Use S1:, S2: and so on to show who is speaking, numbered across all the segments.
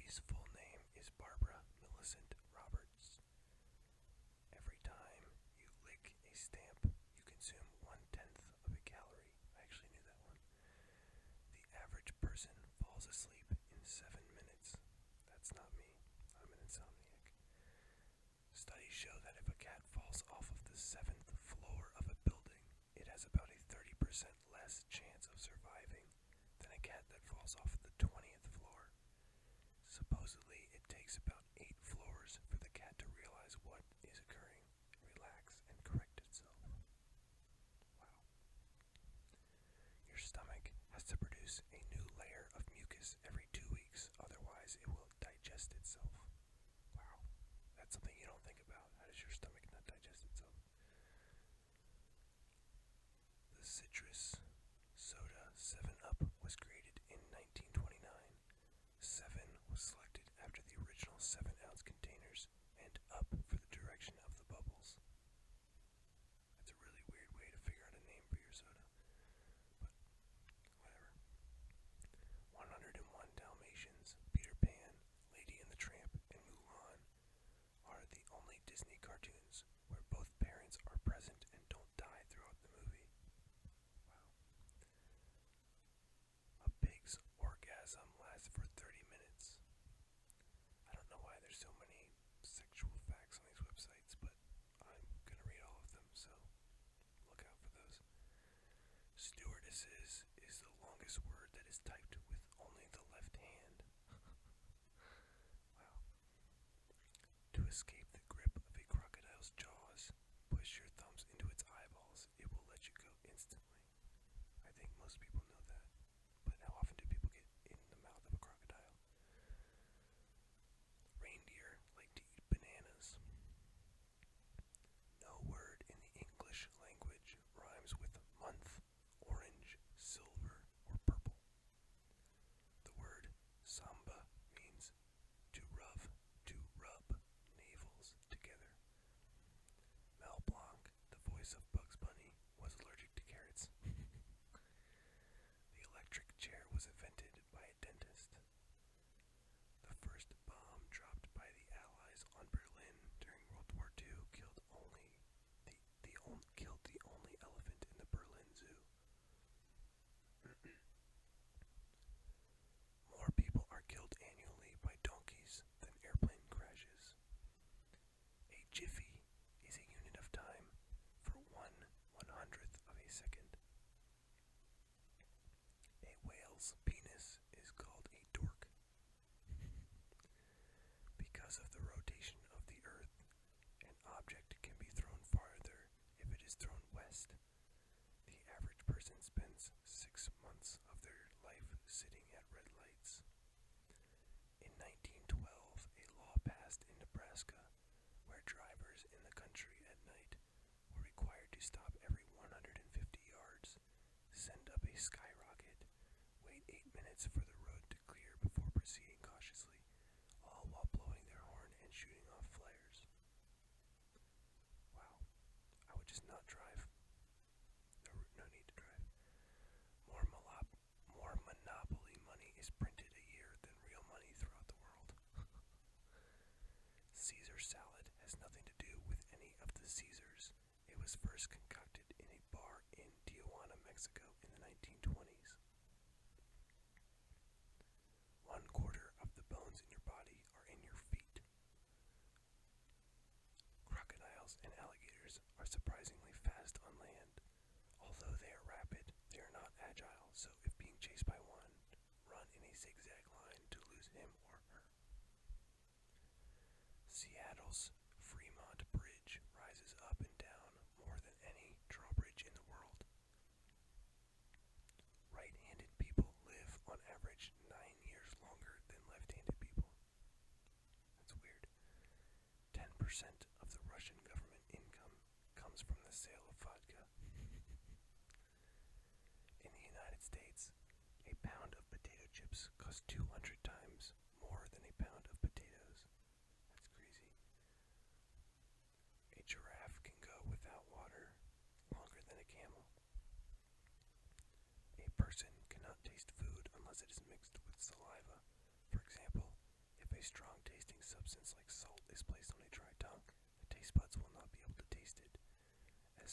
S1: She's full name is Barbara Millicent Roberts. Every time you lick a stamp, you consume 1/10 of a calorie. I actually knew that one. The average person falls asleep in 7 minutes. That's not me. I'm an insomniac. Studies show that if a cat falls off of the 7th floor of a building, it has about a 30% less chance of surviving than a cat that falls off the 20th floor. Supposedly, it takes about 8 floors for the cat to realize what is occurring, relax, and correct itself. Wow. Your stomach has to produce a new layer of mucus every 2 weeks, otherwise it will digest itself. Wow. That's something you don't think about. How does your stomach not digest itself? The citrus soda 7-Up was created in 1929. 7 was selected after the original 7-ounce containers and up for the direction of the bubbles. That's a really weird way to figure out a name for your soda, but whatever. 101 Dalmatians, Peter Pan, Lady and the Tramp, and Mulan are the only Disney cartoons where both parents are present and don't die throughout the movie. Wow. A pig's orgasm lasts for 30 minutes. I don't know why there's so many sexual facts on these websites, but I'm gonna read all of them, so look out for those. Stewardesses is the longest word that is typed with only the left hand. Wow. To escape the grip of a crocodile's jaws, push your thumbs into its eyeballs. It will let you go instantly. I think most people know that. But how often do people get in the mouth of a crocodile? Reindeer like to eat bananas. No word in the English language rhymes with month, orange, silver, or purple. The word samba means to rub navels together. Mel Blanc, the voice of Bugs Bunny, was allergic to carrots. The electric chair was invented by a dentist. The first bomb dropped by the Allies on Berlin during World War II killed the only elephant in the Berlin Zoo. More people are killed annually by donkeys than airplane crashes. A jiffy is a unit of time for 1/100th of a second. A whale's penis is called a dork. Because of the rotation of the Earth, an object can be thrown farther if it is thrown west. The average person spends 6 months of their life sitting at red lights. In 1912, a law passed in Nebraska where drivers in the country at night were required to stop every 150 yards, send up a skyrocket, wait 8 minutes for the road to clear before proceeding cautiously, all while blowing their horn and shooting off flares. Wow. I would just not drive. No need to drive. More Monopoly money is printed a year than real money throughout the world. Caesar salad has nothing to do with any of the Caesars. It was first concocted in a bar in Tijuana, Mexico in the 1920s. 1/4 of the bones in your body are in your feet. Crocodiles and alligators are surprisingly fast on land. Although they are rapid, they are not agile, so if being chased by one, run in a zigzag line to lose him or her. Seattle's Fremont Bridge rises up and down more than any drawbridge in the world. Right-handed people live on average 9 years longer than left-handed people. That's weird. 10% of the Russian government income comes from the sale of vodka. In the United States, a pound of potato chips costs 200 times more than a pound of potatoes. That's crazy.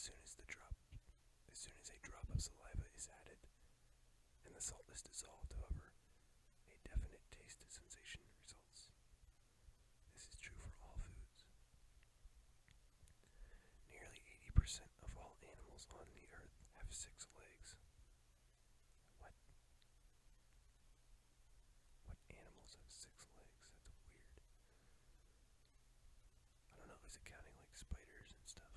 S1: soon as a drop of saliva is added and the salt is dissolved, however, a definite taste sensation results. This is true for all foods. Nearly 80% of all animals on the earth have 6 legs. What? What animals have 6 legs? That's weird. I don't know, is it counting like spiders and stuff?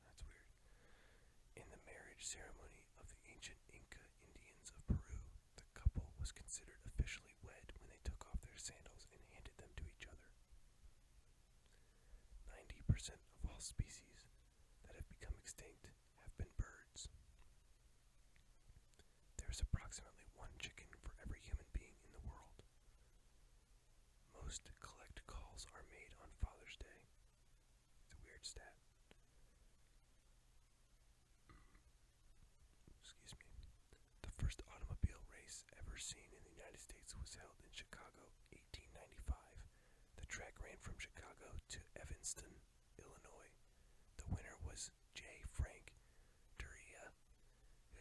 S1: That's weird. In the marriage ceremony of the ancient Inca Indians of Peru, the couple was considered officially wed when they took off their sandals and handed them to each other. 90% of all species that have become extinct have been birds. There is approximately 1 chicken for every human being in the world. Most collect calls are made on Father's Day. It's a weird stat. Excuse me. The first automobile race ever seen in the United States was held in Chicago, 1895. The track ran from Chicago to Evanston, Illinois. The winner was J. Frank Duryea,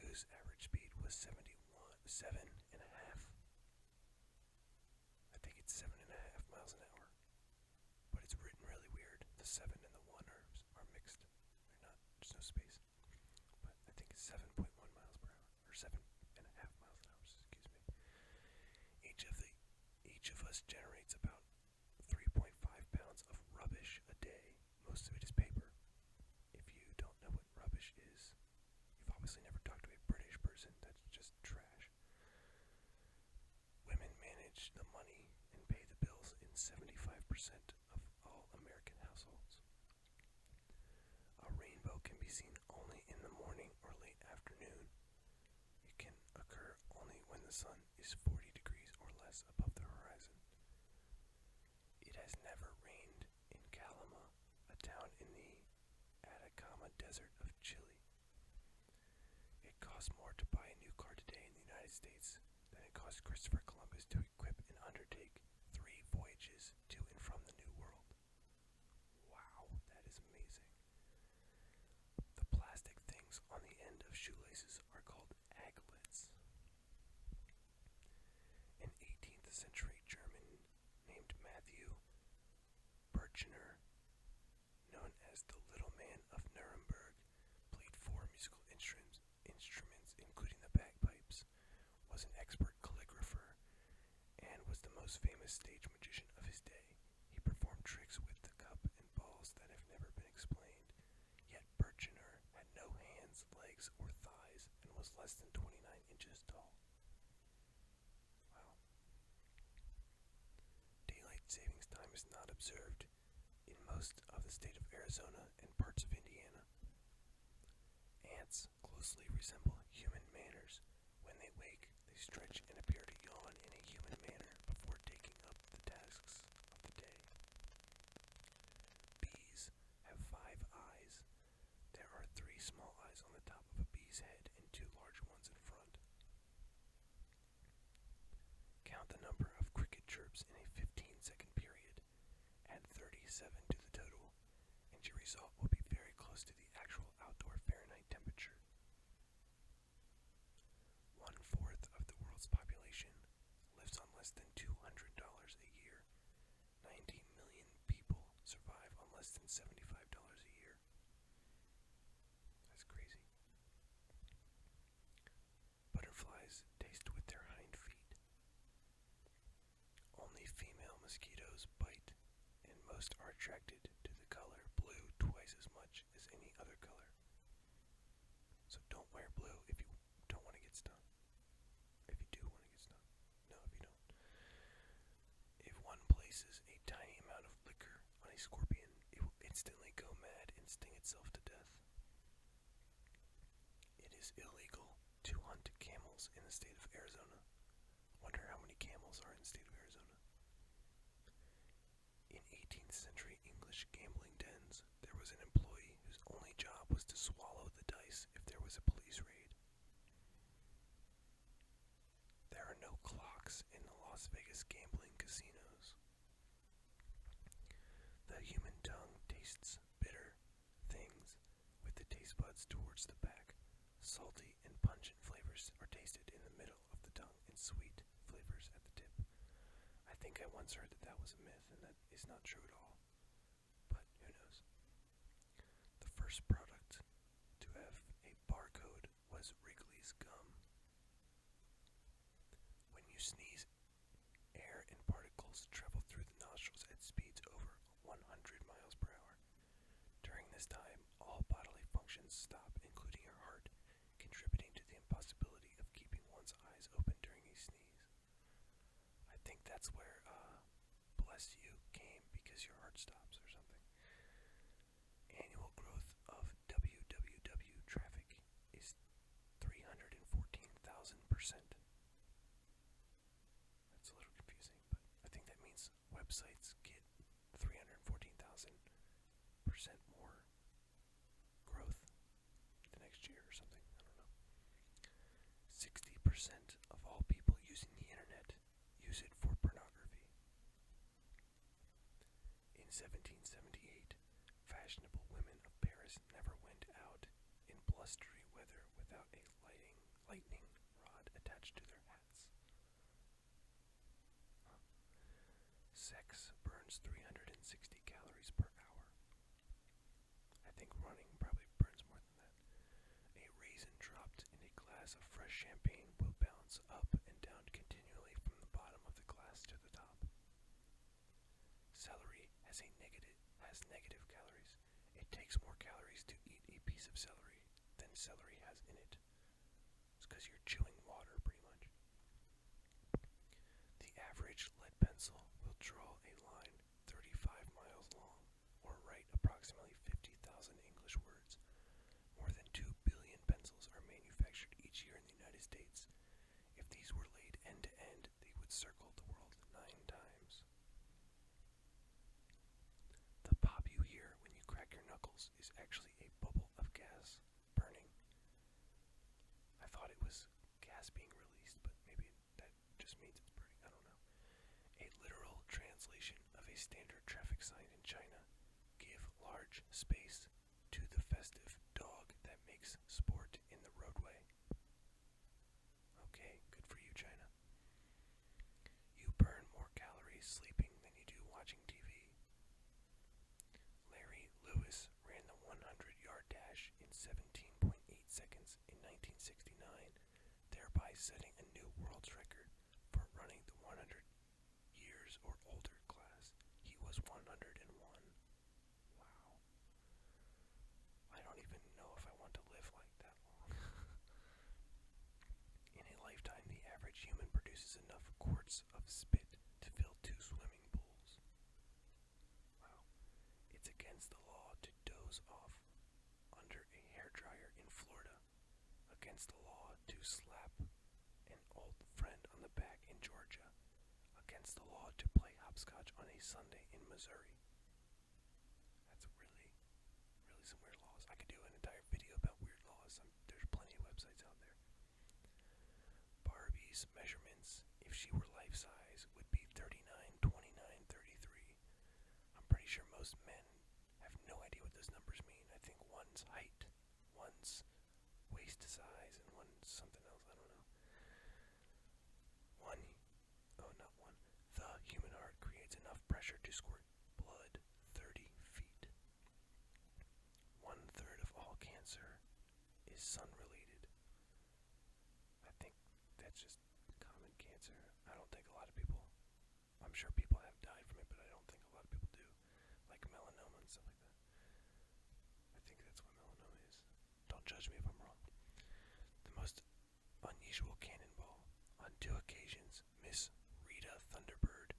S1: whose average speed was 7.5. I think it's 7.5 miles an hour. But it's written really weird. The 7 and the 1 are mixed. They're not, there's no space. But I think it's 7.1 miles per hour. Or 7.5 miles an hour, excuse me. Each of us generates about 3.5 pounds of rubbish a day. Most of it is paper. If you don't know what rubbish is, you've obviously never talked to a British person. That's just trash. Women manage the money and pay the bills in 75% of all American households. A rainbow can be seen only in the morning or late afternoon. It can occur only when the sun is 40 degrees or less above the horizon. It has never rained in Calama, a town in the Atacama Desert of Chile. It costs more to buy a new car today in the United States than it cost Christopher Columbus to equip and undertake 3 voyages to and from the New World. Wow, that is amazing. The plastic things on the end of shoelaces are called aglets. An 18th century German named Matthew Birchner, known as the Little Man of Nuremberg, played 4 musical instruments including the bagpipes, was an expert calligrapher, and was the most famous stage magician of his day. He performed tricks with the cup and balls that have never been explained. Yet Birchner had no hands, legs, or thighs, and was less than 29 inches tall. Wow. Daylight savings time is not observed in most of the state of Arizona and parts of Indiana. Ants closely resemble human manners. When they wake, they stretch and appear to yawn in a human manner before taking up the tasks of the day. Bees have 5 eyes. There are 3 small eyes on the top of a bee's head and 2 large ones in front. Count the number of cricket chirps in a 15-second period. Add 37 to the total, and your result will be very close to the actual outdoor Fahrenheit temperature. 1/4 of the world's population lives on less than $200 a year. 19 million people survive on less than $75 a year. That's crazy. Butterflies taste with their hind feet. Only female mosquitoes bite, and most are attracted to the color blue twice as much as any other color. So don't wear blue if you don't want to get stung. If you do want to get stung. No, if you don't. If one places a tiny amount of liquor on a scorpion, it will instantly go mad and sting itself to death. It is illegal to hunt camels in the state of Arizona. Wonder how many camels are in the state of Arizona. In 18th century English gambling dens, there was an employee whose only job was to swallow the dice if there was a police raid. There are no clocks in the Las Vegas gambling casinos. The human tongue tastes bitter things towards the back. Salty and pungent flavors are tasted in the middle of the tongue and sweet flavors at the tip. I think I once heard that was a myth, and that is not true at all. But who knows? The first product to have a barcode was Wrigley's gum. When you sneeze, air and particles travel through the nostrils at speeds over 100 miles per hour. During this time, all bodily functions stop, including your heart, contributing to the impossibility of keeping one's eyes open during a sneeze. I think that's where bless you came, because your heart stops or something. Annual growth of www traffic is 314,000%. That's a little confusing, but I think that means websites get 314,000% more growth the next year or something. I don't know. 60% of all people using the internet use it for pornography. In 1778, fashionable women of Paris never went out in blustery weather without a lightning rod attached to their hats. Sex burns 360 calories per hour. I think running probably burns more than that. A raisin dropped in a glass of fresh champagne will bounce up and down continually from the bottom of the glass to the top. Celery has negative calories. It takes more calories to eat a piece of celery than celery has in it. It's because you're chewing water, pretty much. The average lead pencil will draw a line 35 miles long, or write approximately 50,000 English words. More than 2 billion pencils are manufactured each year in the United States. If these were laid end to end, they would circle the world 9 times. The pop you hear when you crack your knuckles is actually a bubble of gas burning. I thought it was gas being released, but maybe that just means it's burning. I don't know. A literal translation of a standard traffic sign in China: give large space to the festive dog that makes sport in the roadway. Okay, good for you, China. You burn more calories sleeping than you do watching TV. Larry Lewis ran the 100-yard dash in 17.8 seconds in 1969, thereby setting a new world's record for running the 100 years or older class. He was 101. Wow. I don't even know if I want to live like that long. In a lifetime, the average human produces enough quarts of spit to fill 2 swimming pools. Wow. It's against the law to doze off under a hairdryer in Florida. Against the law to slap an old friend on the back in Georgia. Against the law to play hopscotch on a Sunday in Missouri. That's really some weird laws. I could do an entire video about weird laws. There's plenty of websites out there. Barbie's measurements, if she were life-size, would be 39, 29, 33. I'm pretty sure most men have no idea what those numbers mean. I think one's height, one's waist size, and one's something else. I don't know. The human heart creates enough pressure to squirt blood 30 feet. 1/3 of all cancer is sun-related. I think that's just common cancer. I don't think a lot of people, I'm sure people have died from it, but I don't think a lot of people do. Like melanoma and stuff like that. I think that's what melanoma is. Don't judge me if I'm wrong. The most unusual cannonball. On 2 occasions, Miss Rita Thunderbird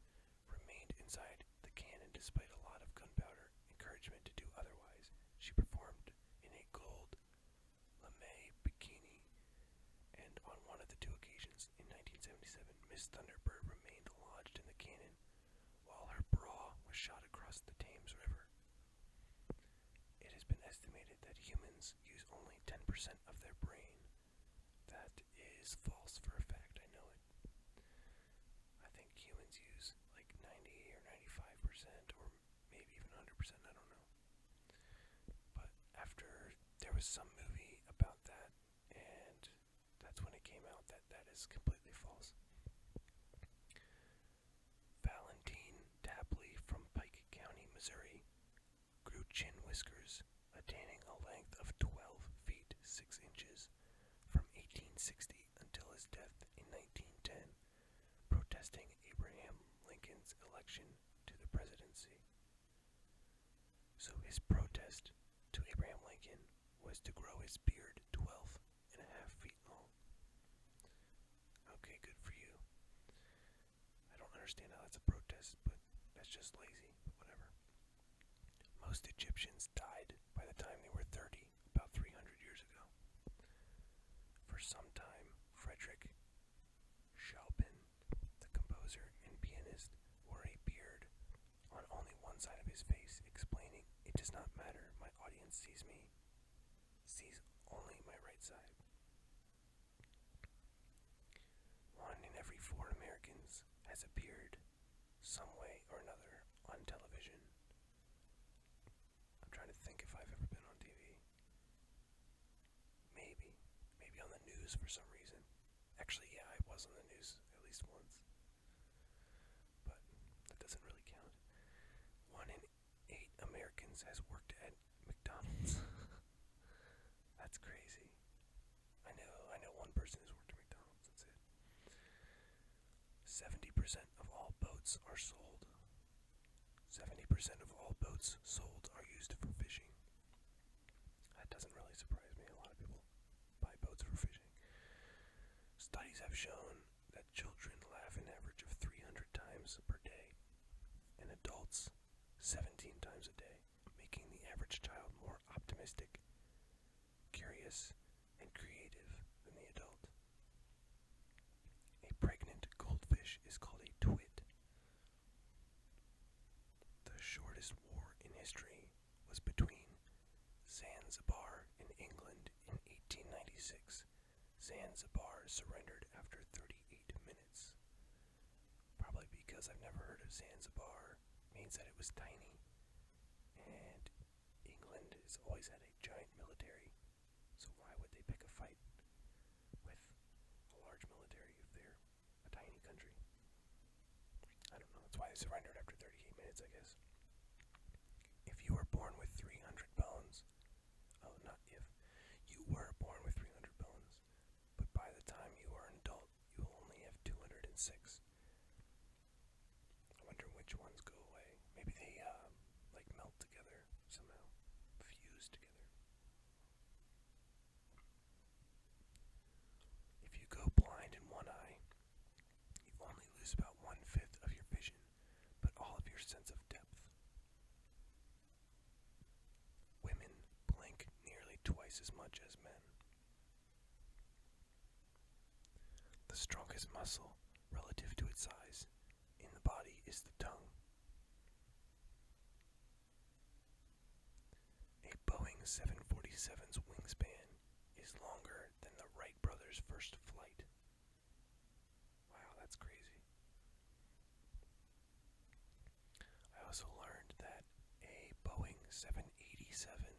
S1: remained inside the cannon despite a lot of gunpowder encouragement to do otherwise. She performed in a gold lame bikini, and on one of the 2 occasions, in 1977, Miss Thunderbird remained lodged in the cannon while her bra was shot across the Thames River. It has been estimated that humans use only 10% of their brain. That is false for a fact, I know it. I think humans use like 90 or 95%, or maybe even 100%, I don't know. But after, there was some movie is completely false. Valentine Tapley from Pike County, Missouri, grew chin whiskers, attaining a length of 12 feet 6 inches from 1860 until his death in 1910, protesting Abraham Lincoln's election to the presidency. So his protest to Abraham Lincoln was to grow his beard 12.5 feet long. Okay, good for you. I don't understand how that's a protest, but that's just lazy, but whatever. Most Egyptians died by the time they were 30, about 300 years ago. For some time, Frederick Chopin, the composer and pianist, wore a beard on only one side of his face, explaining, "It does not matter, my audience sees only my right side." 1 in every 4 Americans has appeared some way or another on television. I'm trying to think if I've ever been on TV. Maybe on the news for some reason. Actually, yeah, I was on the news at least once. But that doesn't really count. 1 in 8 Americans has worked at McDonald's. That's crazy. I know one person who's worked at McDonald's, that's it. 70% of all boats are sold. 70% of all boats sold are used for fishing. That doesn't really surprise me. A lot of people buy boats for fishing. Studies have shown that children laugh an average of 300 times per day, and adults 17 times a day, making the average child more optimistic, curious, and creative than the adult. A pregnant goldfish is called a twit. The shortest war in history was between Zanzibar and England in 1896. Zanzibar surrendered after 38 minutes. Probably because I've never heard of Zanzibar means that it was tiny, and England has always had a giant military, so why would they pick a fight with a large military if they're a tiny country? I don't know, that's why they surrendered after 38 minutes, I guess. If you were born with 300 bones, not if, you were born with 300 bones, but by the time you are an adult, you will only have 206. I wonder which ones go away. Maybe they, melt together somehow. Fuse together. If you go blind in one eye, you only lose about 1/5 of your vision, but all of your sense of depth. Women blink nearly twice as much as men. The strongest muscle, relative to its size, in the body is the tongue. A Boeing 747's wingspan is longer than the Wright brothers' first flight. Wow, that's crazy. I also learned that a Boeing 787,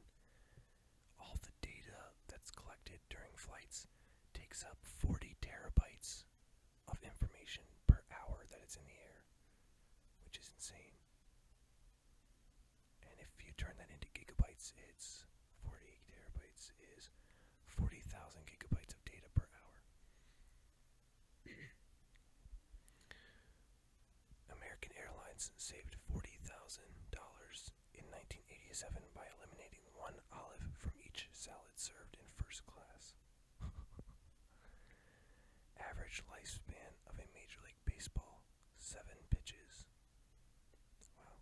S1: all the data that's collected during flights takes up 40 terabytes of information per hour that it's in the air, which is insane. And if you turn that into gigabytes, it's 40 terabytes is 40,000 gigabytes of data per hour. American Airlines saved $40,000 in 1987 by eliminating 1 olive from each salad served in first class. Average lifespan of a Major League Baseball, 7 pitches. Wow.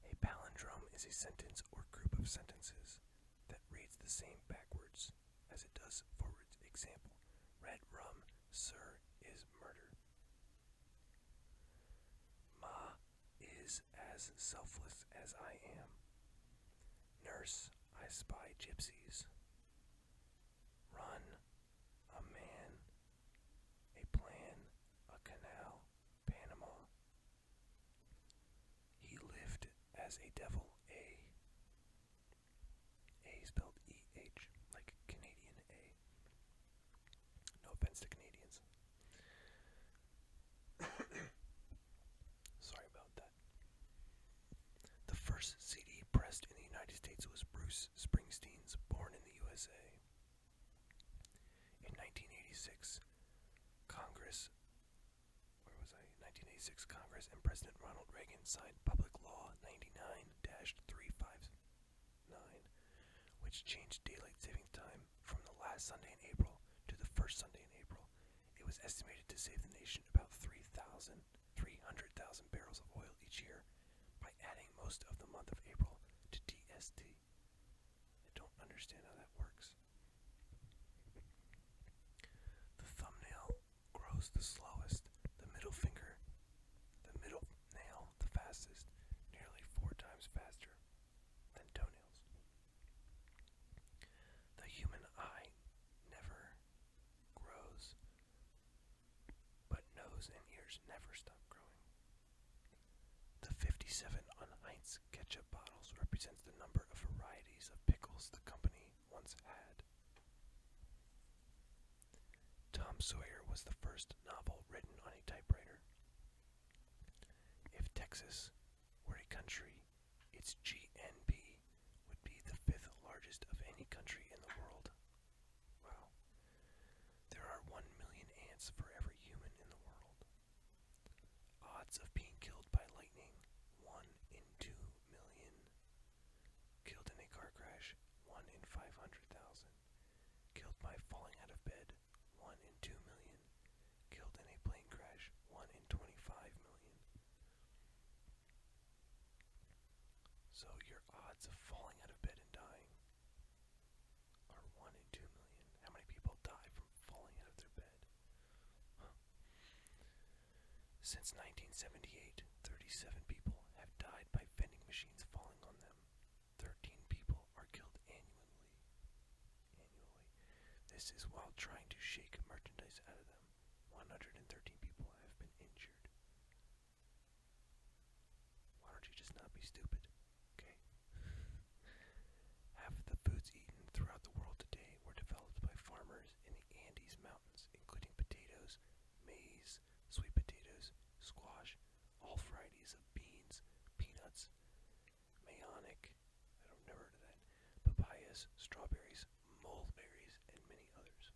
S1: A palindrome is a sentence or group of sentences that reads the same backwards as it does forwards. Example, red rum, sir, is murder. Ma is as selfless as I am. Nurse, I spy gypsies. Run, a man, a plan, a canal, Panama. He lived as a devil, A spelled E-H, like Canadian A. No offense 1946, Congress and President Ronald Reagan signed Public Law 99-359, which changed daylight saving time from the last Sunday in April to the first Sunday in April. It was estimated to save the nation about 300,000 barrels of oil each year by adding most of the month of April to DST. I don't understand how that works. The thumbnail grows the slowest, the middle nail the fastest, nearly 4 times faster than toenails. The human eye never grows, but nose and ears never stop growing. The 57 on Heinz ketchup bottles represents the number of varieties of pickles the company once had. Tom Sawyer was the first novel written on a typewriter. If Texas were a country, its GNP would be the 5th largest of any country in the world. Wow. There are 1 million ants for every human in the world. Odds of being killed by lightning, 1 in 2 million. Killed in a car crash, 1 in 500,000. Killed by falling out of bed, 1 in 2 million. Killed in a plane crash, 1 in 25 million. So your odds of falling out of bed and dying are 1 in 2 million. How many people die from falling out of their bed? Huh. Since 1978, 37 people have died by vending machines falling on them. 13 people are killed annually. This is while trying to shake merchandise out of them. 113 people have been injured. Why don't you just not be stupid? Okay? Half of the foods eaten throughout the world today were developed by farmers in the Andes Mountains, including potatoes, maize, sweet potatoes, squash, all varieties of beans, peanuts, mayonic, I've never heard of that, papayas, strawberries, mulberries, and many others.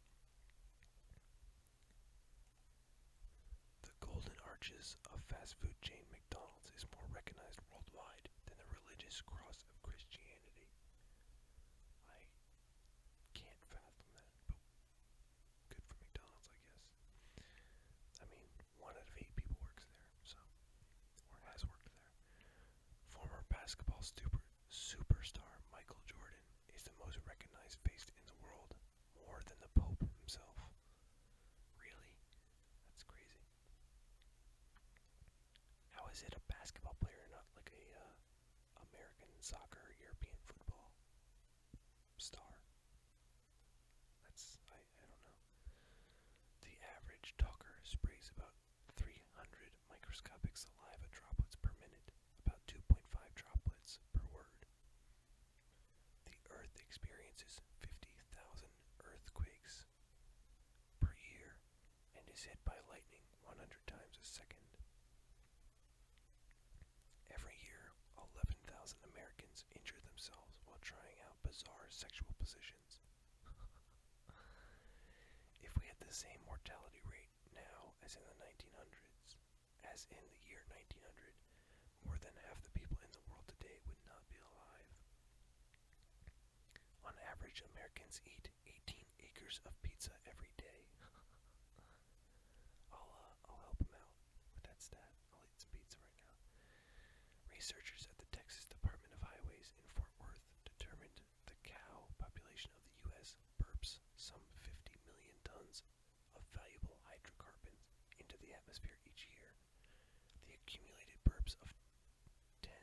S1: The golden arches of fast food chain McDonald's is more recognized worldwide than the religious cross of Christianity. I can't fathom that, but good for McDonald's, I guess. I mean, 1 out of 8 people works there, so, or has worked there. Former basketball superstar Michael Jordan is the most recognized face in the world, more than the Pope himself. Really? That's crazy. How is it a basketball player, not like a American soccer or European football star? I don't know. The average talker sprays about 300 microscopic saliva droplets per minute, about 2.5 droplets per word. The Earth experiences 50,000 earthquakes per year and is hit by lightning 100 times a second. Every year, 11,000 Americans injure themselves while trying out bizarre sexual positions. If we had the same mortality rate now as in the 1900s, as in the year 1900, more than half the people in the world today would not be alive. On average, Americans eat 18 acres of pizza every day. I'll help them out with that stat. I'll eat some pizza right now. Researchers at the Texas Department of Highways in Fort Worth determined the cow population of the U.S. burps some 50 million tons of valuable hydrocarbons into the atmosphere each year. The accumulated burps of 10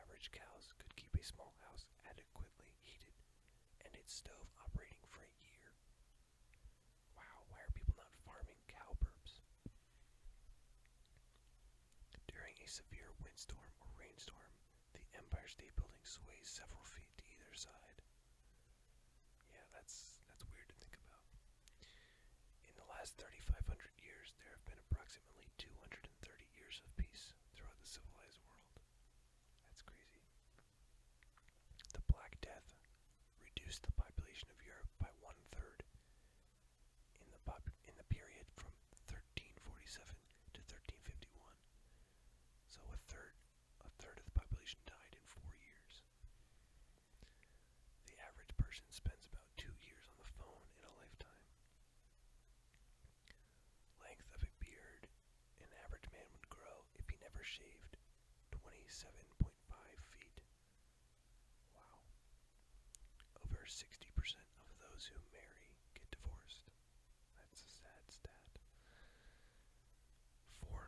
S1: average cows could keep a small house adequately heated and its stove operating for a year. Wow, why are people not farming cow burps? During a severe windstorm or rainstorm, the Empire State Building sways several feet to either side. Yeah, that's weird to think about. In the last 3,500 years, there have been approximately 230 years of peace throughout the civilized world. That's crazy. The Black Death reduced the population of Europe by 1/3 in the period from 1347 to 1351. never shaved, 27.5 feet. Wow. Over 60% of those who marry get divorced. That's a sad stat. 400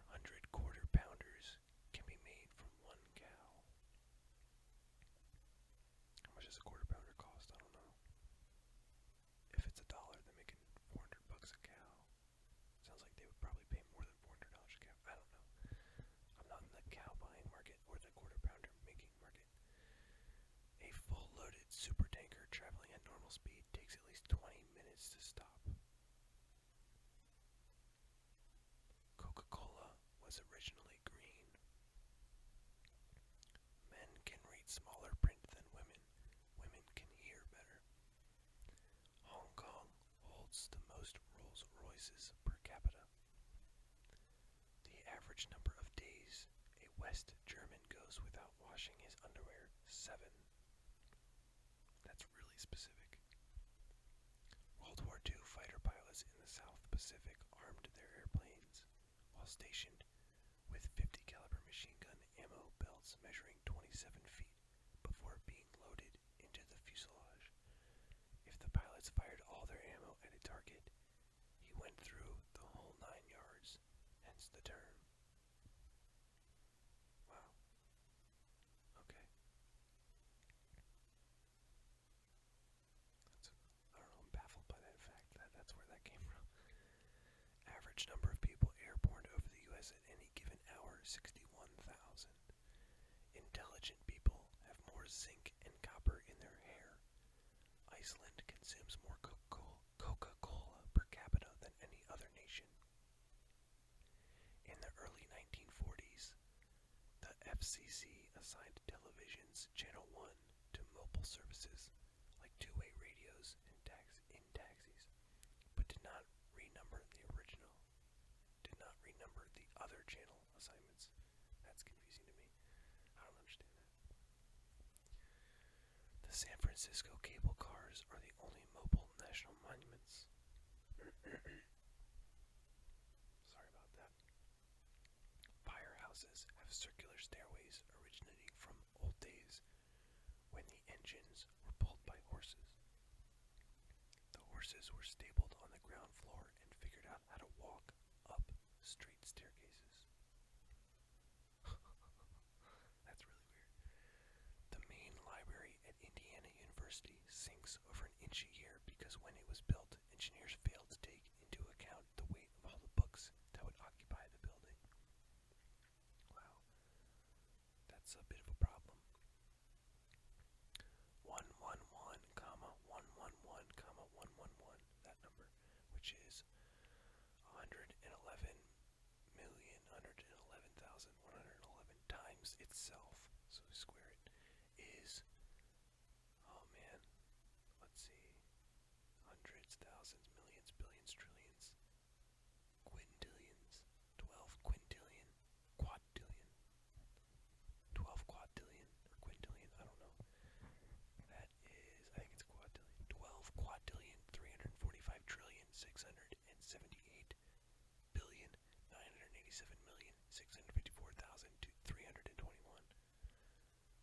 S1: quarter pounders can be made from one cow. How much does a quarter pounder cost? I don't know. If it's $1, they're making $400 a cow. Sounds like they would probably pay more than $400 a cow. I don't know. I'm not in the cow buying market or the quarter pounder making market. A full loaded super tanker traveling at normal speed takes at least 20 minutes to stop. Coca-Cola was originally green. Men can read smaller print than women. Women can hear better. Hong Kong holds the most Rolls Royces per capita. The average number of days a West German goes without washing his underwear, 7. That's really specific. World War II fighter pilots in the South Pacific armed their airplanes while stationed with 50 caliber machine gun ammo belts measuring 27 feet before being loaded into the fuselage. If the pilots fired all their ammo at a target, he went through the whole 9 yards, hence the term. Wow. Okay. I don't know, I'm baffled by that fact. That's where that came from. Average number of people airborne over the U.S. at any given hour, 61,000. Intelligent people have more zinc and copper in their hair. Iceland consumes more Coca-Cola per capita than any other nation. In the early 1940s, the FCC assigned television's Channel 1 to mobile services like two-way radios in taxis, but did not renumber the original. Did not renumber the other channel assignments. That's confusing to me. I don't understand that. The San Francisco cable cars are the only mobile national monuments. Sorry about that. Firehouses have circular stairways originating from old days when the engines were pulled by horses. The horses were stabled on the ground floor and figured out how to walk up straight staircases. That's really weird. The main library at Indiana University sinks over an inch a year because when it was built, engineers failed to take into account the weight of all the books that would occupy the building. Wow. That's a bit of a problem. 111,111,111, that number, which is 111,111,111 times itself, so we square it, is, oh man, let's see, hundreds, thousands, millions, billions, trillions, quintillions, 12 quintillion, quadillion, 12 quadillion, or quintillion, I don't know. That is, I think it's quadillion, 12 quadillion, 345 trillion, 678 billion, 987,654,321,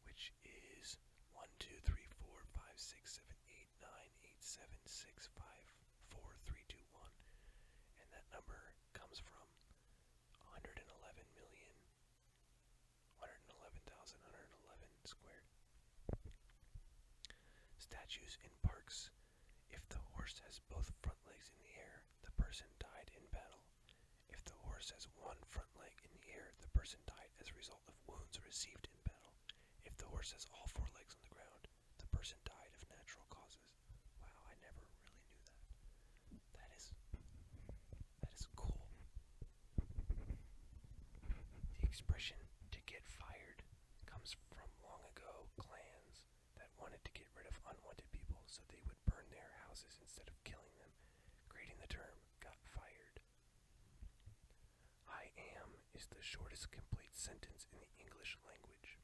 S1: which is 1, 2, 3, 4, 5, 6, 7, 8, 9, 8, 7, 6, 5, 4, 3, 2, 1. And that number comes from 111,111,111 squared. Statues in parks. If the horse has both front legs in the air, the person died in battle. If the horse has one front leg in the air, the person died as a result of wounds received in battle. If the horse has all 4 legs on the ground, the person died of natural causes. Wow, I never really knew that. That is cool. The expression "to get fired" comes from long ago clans that wanted to get rid of unwanted people, so they would burn their houses instead of killing them, creating the term "got fired." I am is the shortest complete sentence in the English language.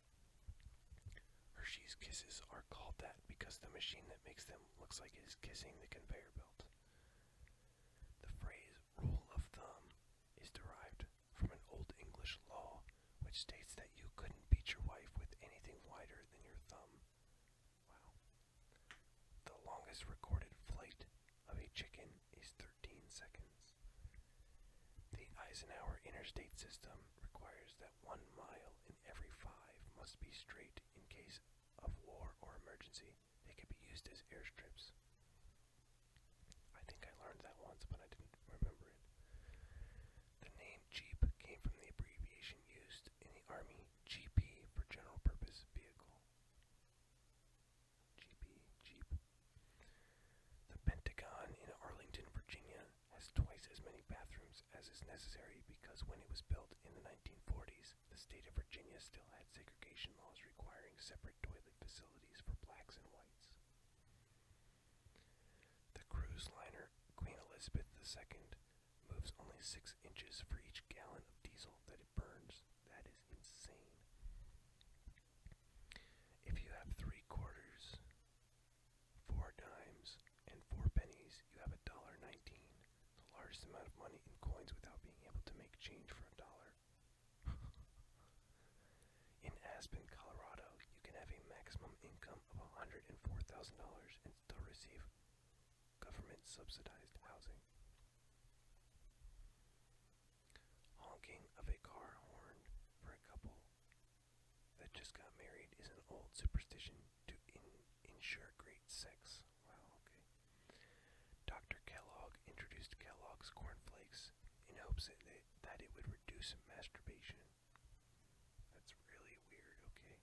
S1: Hershey's Kisses are called that because the machine that makes them looks like it is kissing the conveyor belt. The phrase "rule of thumb" is derived from an Old English law which Eisenhower interstate system requires that 1 mile in every 5 must be straight in case of war or emergency. They can be used as airstrips. I think I learned that once, but I didn't remember it. The name Jeep came from the abbreviation used in the Army, GP, for General Purpose Vehicle. GP, Jeep. The Pentagon in Arlington, Virginia has twice as many bathrooms as is necessary because when it was built in the 1940s, the state of Virginia still had segregation laws requiring separate toilet facilities for blacks and whites. The cruise liner Queen Elizabeth II moves only 6 inches for each gallon of diesel that it burns. That is insane. If you have 3 quarters, 4 dimes, and 4 pennies, you have $1.19, the largest amount of money in coins without being able to make change for $1. In Aspen, Colorado, you can have a maximum income of $104,000 and still receive government-subsidized housing. Honking of a car horn for a couple that just got married is an old superstition to ensure great sex. Wow, okay. Dr. Kellogg introduced Kellogg's Corn Flakes in hopes that it would reduce masturbation. That's really weird, okay.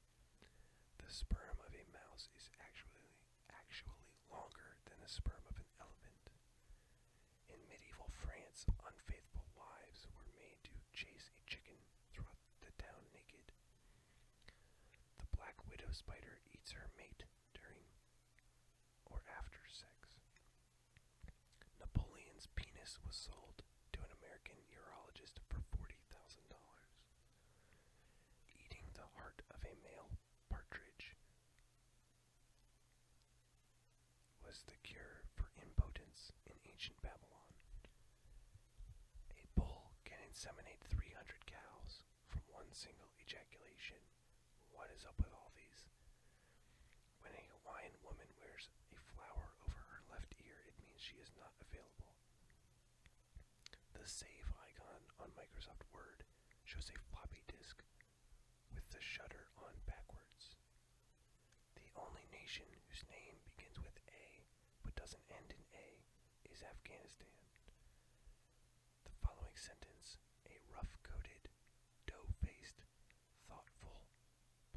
S1: The sperm of a mouse is actually longer than the sperm of an elephant. In medieval France, unfaithful wives were made to chase a chicken throughout the town naked. The black widow spider eats her mate during or after sex. Napoleon's penis was sold to an American urologist for $40,000. Eating the heart of a male partridge was the cure for impotence in ancient Babylon. A bull can inseminate 300 cows from one single ejaculation. What is up with all these? When a Hawaiian woman wears a flower over her left ear, it means she is not available. The save icon on Microsoft Word shows a floppy disk with the shutter on backwards. The only nation whose name begins with A but doesn't end in A is Afghanistan. The following sentence, a rough-coated, dough-faced, thoughtful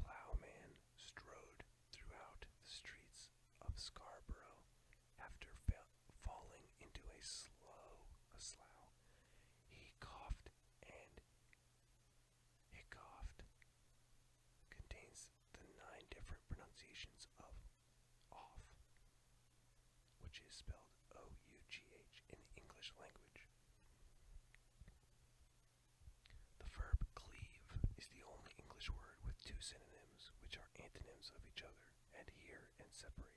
S1: plowman strode throughout the streets of Scarborough after falling into a slough. He coughed and hiccuped. Contains the 9 different pronunciations of off, which is spelled O-U-G-H in the English language. The verb cleave is the only English word with 2 synonyms, which are antonyms of each other, adhere and separate.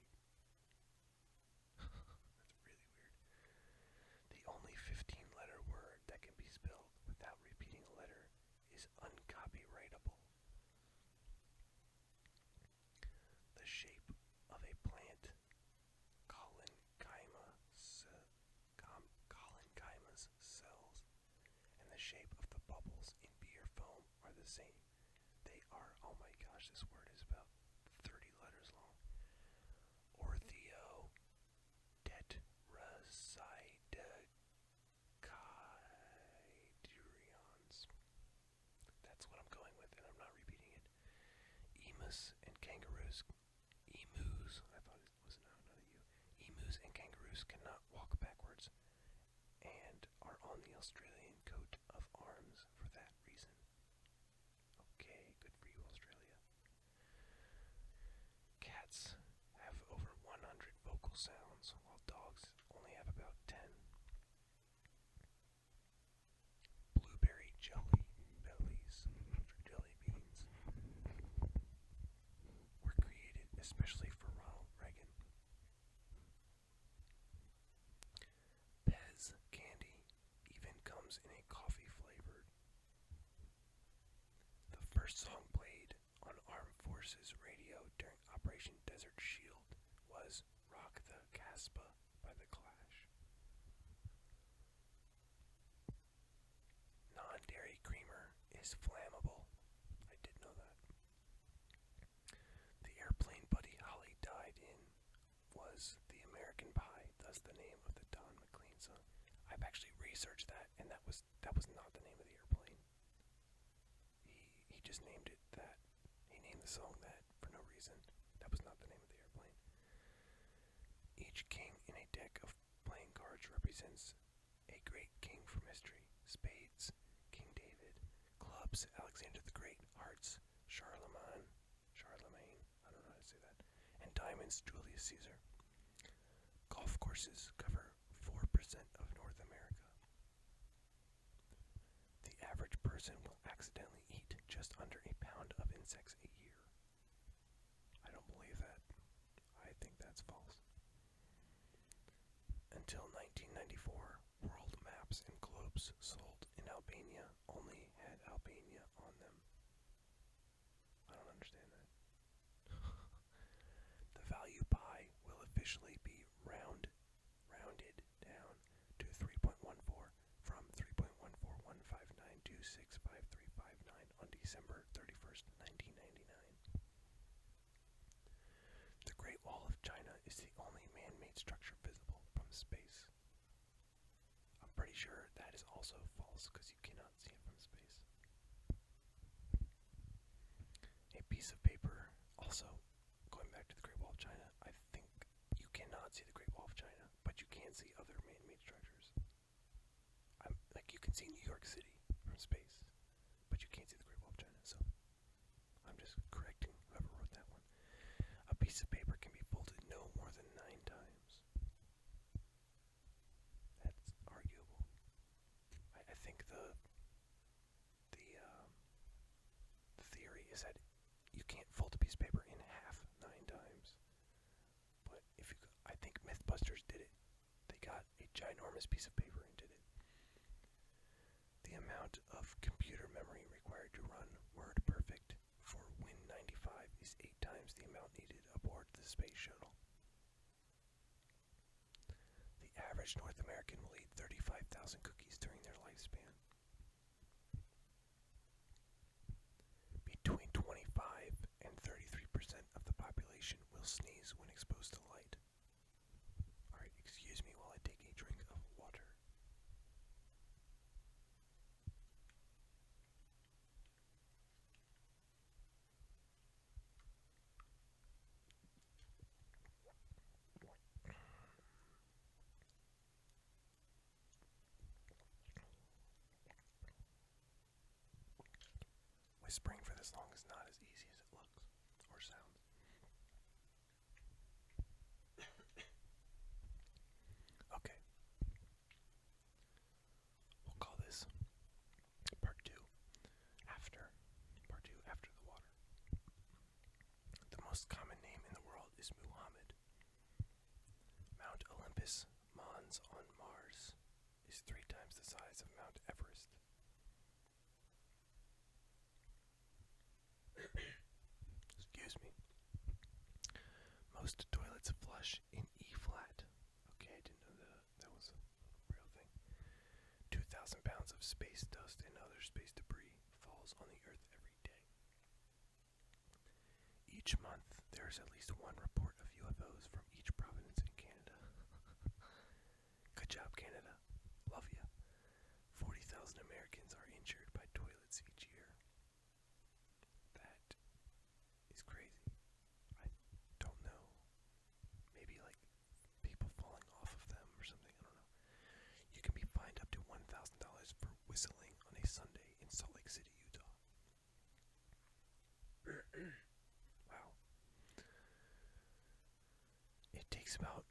S1: That's really weird. The only 15-letter word that can be spelled without repeating a letter is uncopyrightable. The shape of a plant, Collenchyma's cells, and the shape of the bubbles in beer foam are the same. They are, oh my gosh, this word is about 30 letters long. Orthotetracycloidurions. That's what I'm going with, and I'm not repeating it. Emus and kangaroos. Emus, I thought it was not a U. Emus and kangaroos cannot walk backwards and are on the Australian coat of arms for that reason. Okay, good for you, Australia. Cats have over 100 vocal sounds, while dogs only have about 10. Blueberry jelly bellies, jelly beans, were created especially for Ronald Reagan. Pez candy even comes in a coffee flavored. The first song played on Armed Forces Radio during Operation Desert Shield was Rock the Casbah by The Clash. is flammable. I did know that. The airplane Buddy Holly died in was the American Pie, thus the name of the Don McLean song. I've actually researched that, and that was not the name of the airplane. He just named it that. He named the song that for no reason. That was not the name of the airplane. Each king in a deck of playing cards represents a great king from history. Spades, King David. Clubs, Alexander the Great. Hearts, Charlemagne, I don't know how to say that. And diamonds, Julius Caesar. Golf courses cover 4% of North America. The average person will accidentally eat just under a pound of insects a year. I don't believe that. I think that's false. Until 1994, world maps and globes sold in Albania only had Albania on them. I don't understand that. The value pi will officially be rounded down to 3.14 from 3.14159265359 on December 31st, 1999. The Great Wall of China is the only man-made structure visible from space. I'm pretty sure that is also false because you cannot see it from space. A piece of paper, also going back to the Great Wall of China, I think you cannot see the Great Wall of China, but you can see other man-made structures. Like you can see New York City from space, but you can't see the Great Wall of China, so I'm just correcting whoever wrote that one. A piece of paper can be folded no more than 9 times. That's arguable. I think the theory is that you can't fold a piece of paper in half 9 times. But I think Mythbusters did it. They got a ginormous piece of paper and did it. The amount of computer memory required to run WordPerfect for Win95 is 8 times the amount needed aboard the space shuttle. The average North American will eat 35,000 cookies during their lifespan. Between 25 and 33% of the population will sneeze when exposed to light. Alright, excuse me while I take a drink of water. Whispering for this long is not as easy as it looks or sounds. Okay. We'll call this part 2 after the water. The most common name in the world is Muhammad. Mount Olympus, Mons on Mars, is 3 times the size of Mount Everest. Excuse me. Most toilets flush in E-flat. Okay, I didn't know that was a real thing. 2,000 pounds of space dust and other space debris falls on the Earth every day. Each month, there is at least 1 report of UFOs from each province in Canada. Good job, Canada. Love ya. 40,000 Americans are injured by toilets each year. That is crazy. I don't know. Maybe like people falling off of them or something. I don't know. You can be fined up to $1,000 for whistling on a Sunday in Salt Lake City, Utah. Wow. It takes about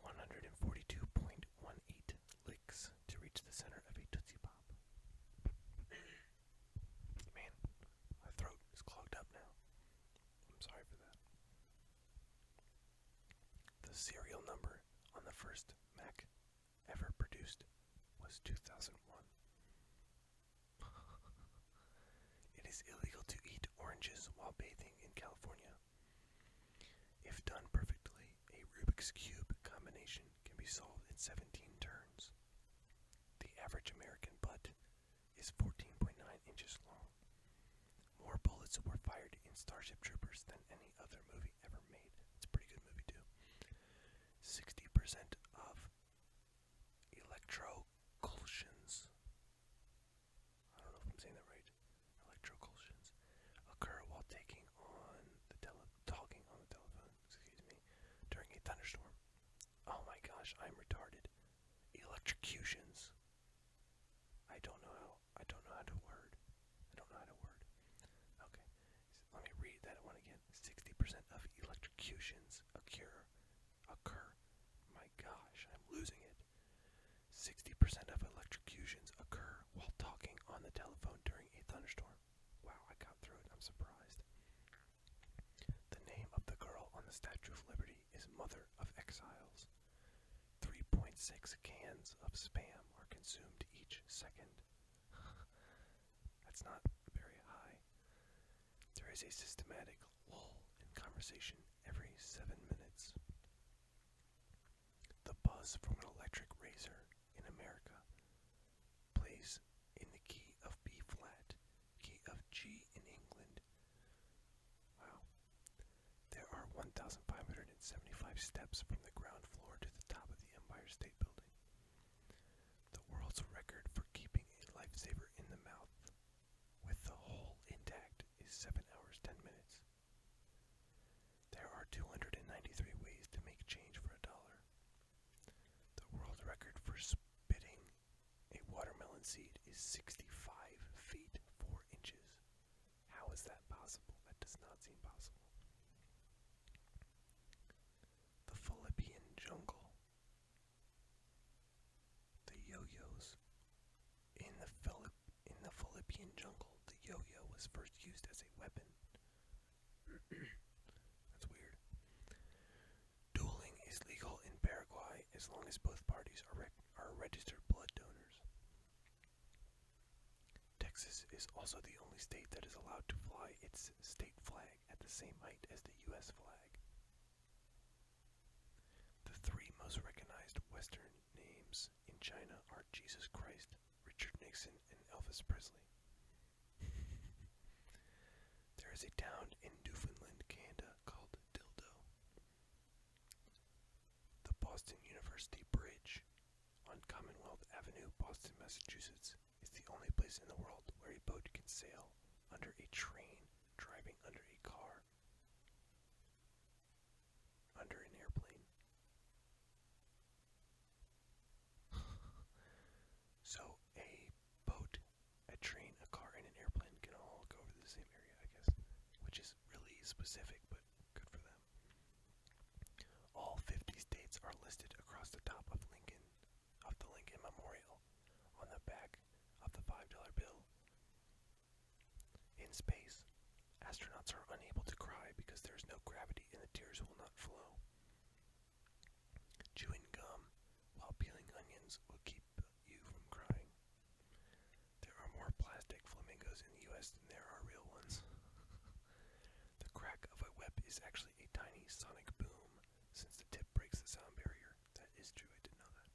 S1: 142.18 licks to reach the center of a Tootsie Pop. Man, my throat is clogged up now. I'm sorry for that. The serial number on the first Mac ever produced was 2001. It is illegal to eat oranges while bathing in California. If done perfectly, a Rubik's Cube combination can be solved in 17 turns. The average American butt is 14.9 inches bullets were fired in Starship Troopers than any other movie ever made. It's a pretty good movie too. 60% of electroculsions, I don't know if I'm saying that right, electroculsions, occur while talking on the telephone, during a thunderstorm. Oh my gosh, I'm retarded. Electrocutions. I don't know how to word. Okay, let me read that one again. 60% of electrocutions occur. My gosh, I'm losing it. 60% of electrocutions occur while talking on the telephone during a thunderstorm. Wow, I got through it. I'm surprised. The name of the girl on the Statue of Liberty is Mother of Exiles. 3.6 cans of Spam are consumed each second. That's not very high. There is a systematic lull in conversation every 7 minutes. The buzz from an electric razor in America plays in the key of B flat, key of G in England. Wow. There are 1,575 steps from the ground floor to the top of the Empire State Building. The world's record for keeping a lifesaver in the mouth with the hole intact is 7 hours 10 minutes. There are 293 ways to make change for $1. The world record for spitting a watermelon seed is 65 feet 4 inches. How is that possible? That does not seem possible. The Philippian jungle. The yo-yos. In the Philippian jungle, the yo-yo was first used as a weapon. That's weird. Dueling is legal in Paraguay as long as both parties are registered blood donors. Texas is also the only state that is allowed to fly its state flag at the same height as the U.S. flag. The three most recognized Western names in China are Jesus Christ, Richard Nixon, and Elvis Presley. There is a town in Newfoundland, Canada called Dildo. The Boston University Bridge on Commonwealth Avenue, Boston, Massachusetts, is the only place in the world where a boat can sail under a train driving under a car, under an airplane. So a boat, a train, a car, and an airplane can all go over the same area, I guess, which is really specific, but good for them. All 50 states are listed across the top of the Lincoln Memorial on the back of the $5 bill. In space, astronauts are unable to cry because there is no gravity and the tears will not flow. Chewing gum while peeling onions will keep you from crying. There are more plastic flamingos in the U.S. than there are real ones. The crack of a whip is actually a tiny sonic boom, since the tip breaks the sound barrier. That is true, I didn't know that.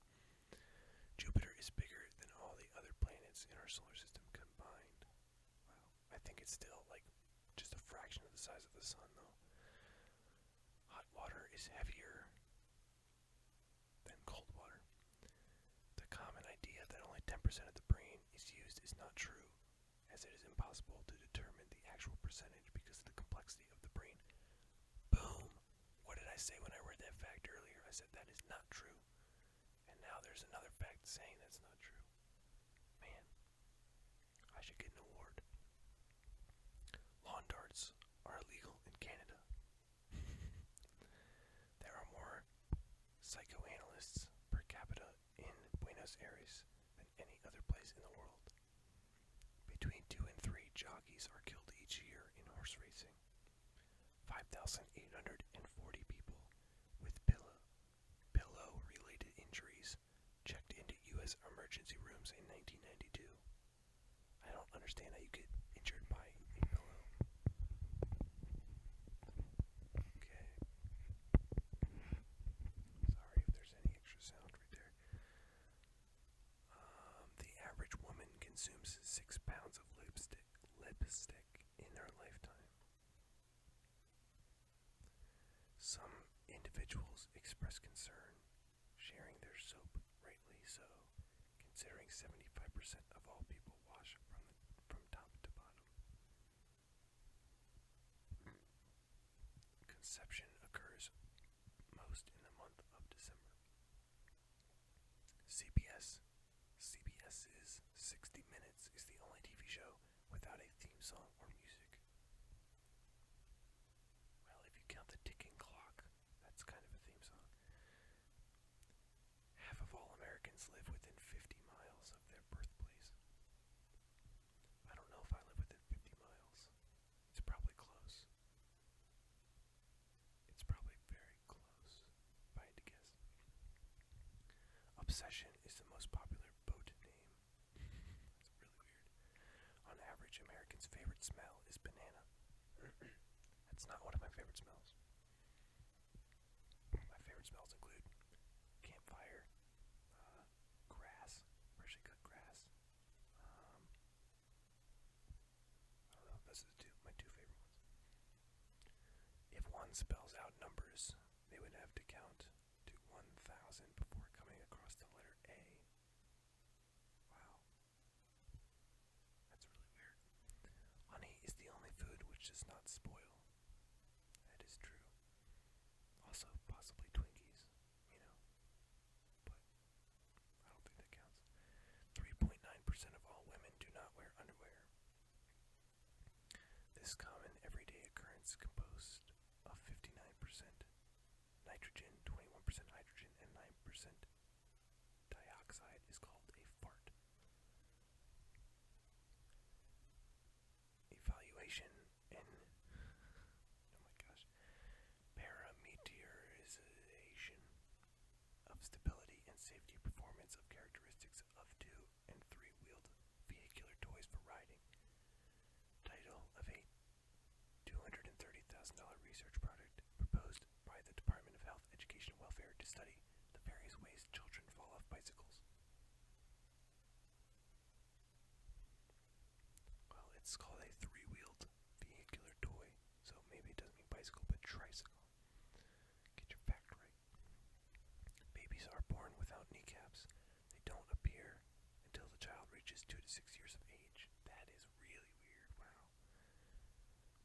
S1: Jupiter is bigger than all the other planets in our solar system combined. Wow, I think it's still like just a fraction of the size of the sun, though. Hot water is heavier than cold water. The common idea that only 10% of the brain is used is not true, as it is impossible to determine the actual percentage because of the complexity of the brain. Boom! What did I say when I read that fact earlier? I said that is not true. And now there's another fact saying that's not true. Man, I should get an award. Lawn darts are illegal in Canada. There are more psychoanalysts per capita in Buenos Aires than any other place in the world. Between 2 and 3 jockeys are killed each year in horse racing. 5,840 people with pillow-related injuries checked into U.S. emergency rooms in 1992. I don't understand how you get injured by a pillow. Okay. Sorry if there's any extra sound right there. The average woman consumes 6 pounds of lipstick in her lifetime. reception occurs most in the month of December. CBS. CBS's 60 Minutes is the only TV show without a theme song or music. Well, if you count the ticking clock, that's kind of a theme song. Half of all Americans live within 50 miles of their birthplace. I don't know if I live within 50 miles. It's probably close. It's probably very close, if I had to guess. Obsession is the most popular boat name. That's really weird. On average, Americans' favorite smell is banana. That's not one of my favorite smells. My favorite smells include campfire, grass, freshly cut grass. I don't know, those are my two favorite ones. If one spells out numbers, they would have to count to 1,000 before coming across the letter A. Wow. That's really weird. Honey is the only food which does not spoil. That is true. Also, possibly Twinkies, but I don't think that counts. 3.9% of all women do not wear underwear. This common everyday occurrence composed of 59% nitrogen, 21% hydrogen, and 9% dioxide is called a fart. Evaluation and parameterization of stability and safety performance of characteristics of 2- and 3-wheeled vehicular toys for riding. Title of a $230,000 research project proposed by the Department of Health, Education, and Welfare to study the various ways children fall off bicycles. Well, it's called a 3-wheeled vehicular toy, so maybe it doesn't mean bicycle, but tricycle. Get your fact right. Babies are born without kneecaps. They don't appear until the child reaches 2 to 6 years of age. That is really weird. Wow.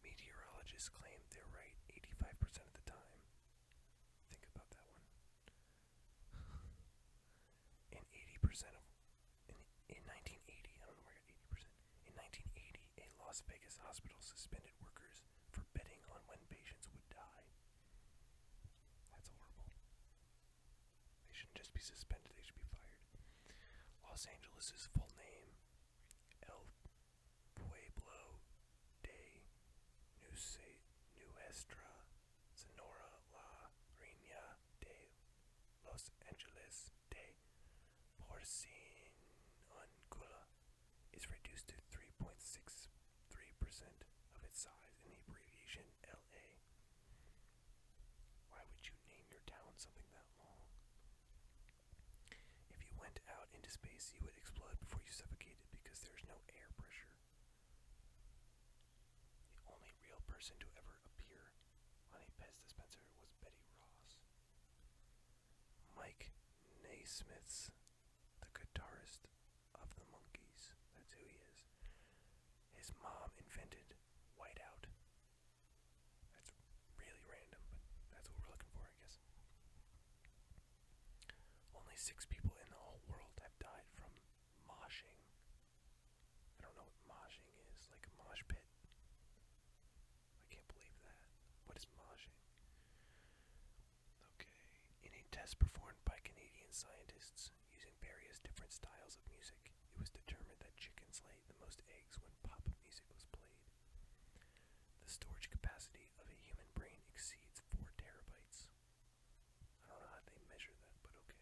S1: Meteorologists claim they're right 85% of the time. Think about that one. In 1980, I don't know where I got 80%. In 1980, a Las Vegas hospital suspended workers for betting on when patients would die. That's horrible. They shouldn't just be suspended, they should be fired. Los Angeles' full name, El Pueblo de Nuestra Sonora La Reina de Los Angeles de Porciúncula, is reduced to 3.63% of its size in the abbreviation LA. Why would you name your town something that long? If you went out into space, you would explode before you suffocated because there's no air pressure. The only real person to ever appear on a Pez dispenser was Betty Ross. Mike Naismith's the guitarist of the Monkees. That's who he is. His mom invented whiteout. That's really random, but that's what we're looking for, I guess. Only 6 people in the whole world have died from moshing. I don't know what moshing is, like a mosh pit. I can't believe that. What is moshing? Okay. In a test performed by Canadian scientists using various different styles of music, it was determined that chickens lay the most eggs when pop music was played. The storage capacity of a human brain exceeds 4 terabytes. I don't know how they measure that, but okay.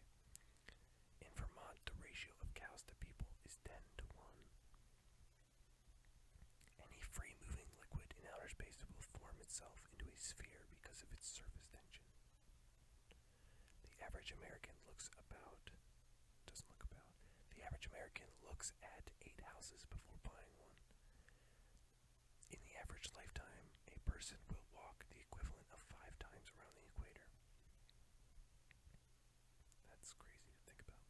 S1: In Vermont, the ratio of cows to people is 10 to 1. Any free-moving liquid in outer space will form itself into a sphere because of its surface tension. The average American looks at 8 houses before buying one. In the average lifetime, a person will walk the equivalent of 5 times around the equator. That's crazy to think about.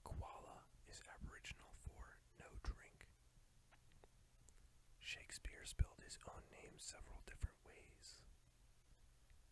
S1: Koala is Aboriginal for no drink. Shakespeare spelled his own name several different ways.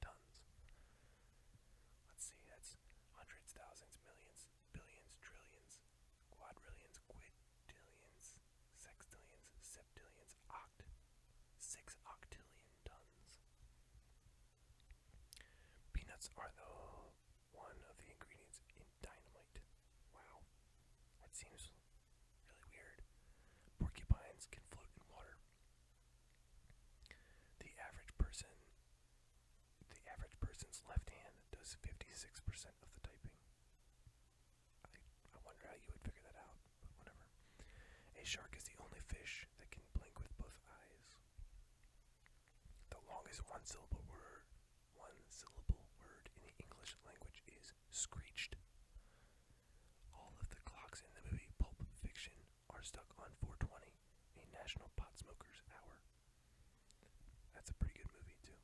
S1: tons. Let's see, that's hundreds, thousands, millions, billions, trillions, quadrillions, quintillions, sextillions, septillions, 6 octillion tons. Peanuts are one of the ingredients in dynamite. Wow, that seems really weird. Porcupines can float in water. The average person, the average person's left hand does 56% of the typing. I wonder how you would figure that out, but whatever. A shark is the only fish that can blink with both eyes. The longest one-syllable word in the English language is screeched. All of the clocks in the movie Pulp Fiction are stuck on 420, a national pot smoker's hour. That's a pretty good movie, too.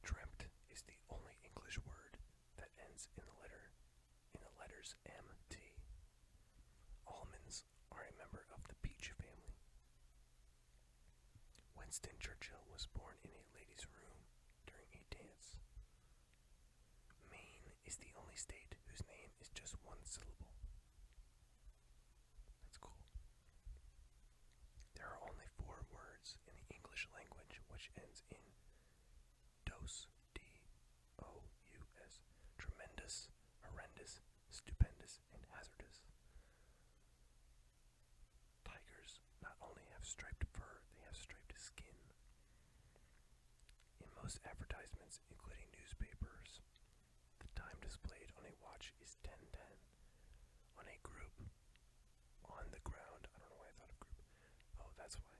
S1: Dreamt is the only English word that ends in the letters MT. Almonds are a member of the peach family. Winston Churchill was born in a ladies' room during a dance. Maine is the only state whose name is just one syllable. That's cool. There are only 4 words in the English language which ends in dose, D-O-U-S, tremendous, horrendous, stupendous, and hazardous. Tigers not only have striped fur, they have striped skin. In most advertisements, including newspapers, the time displayed on a watch is 10:10. On a group, on the ground, I don't know why I thought of group. Oh, that's why.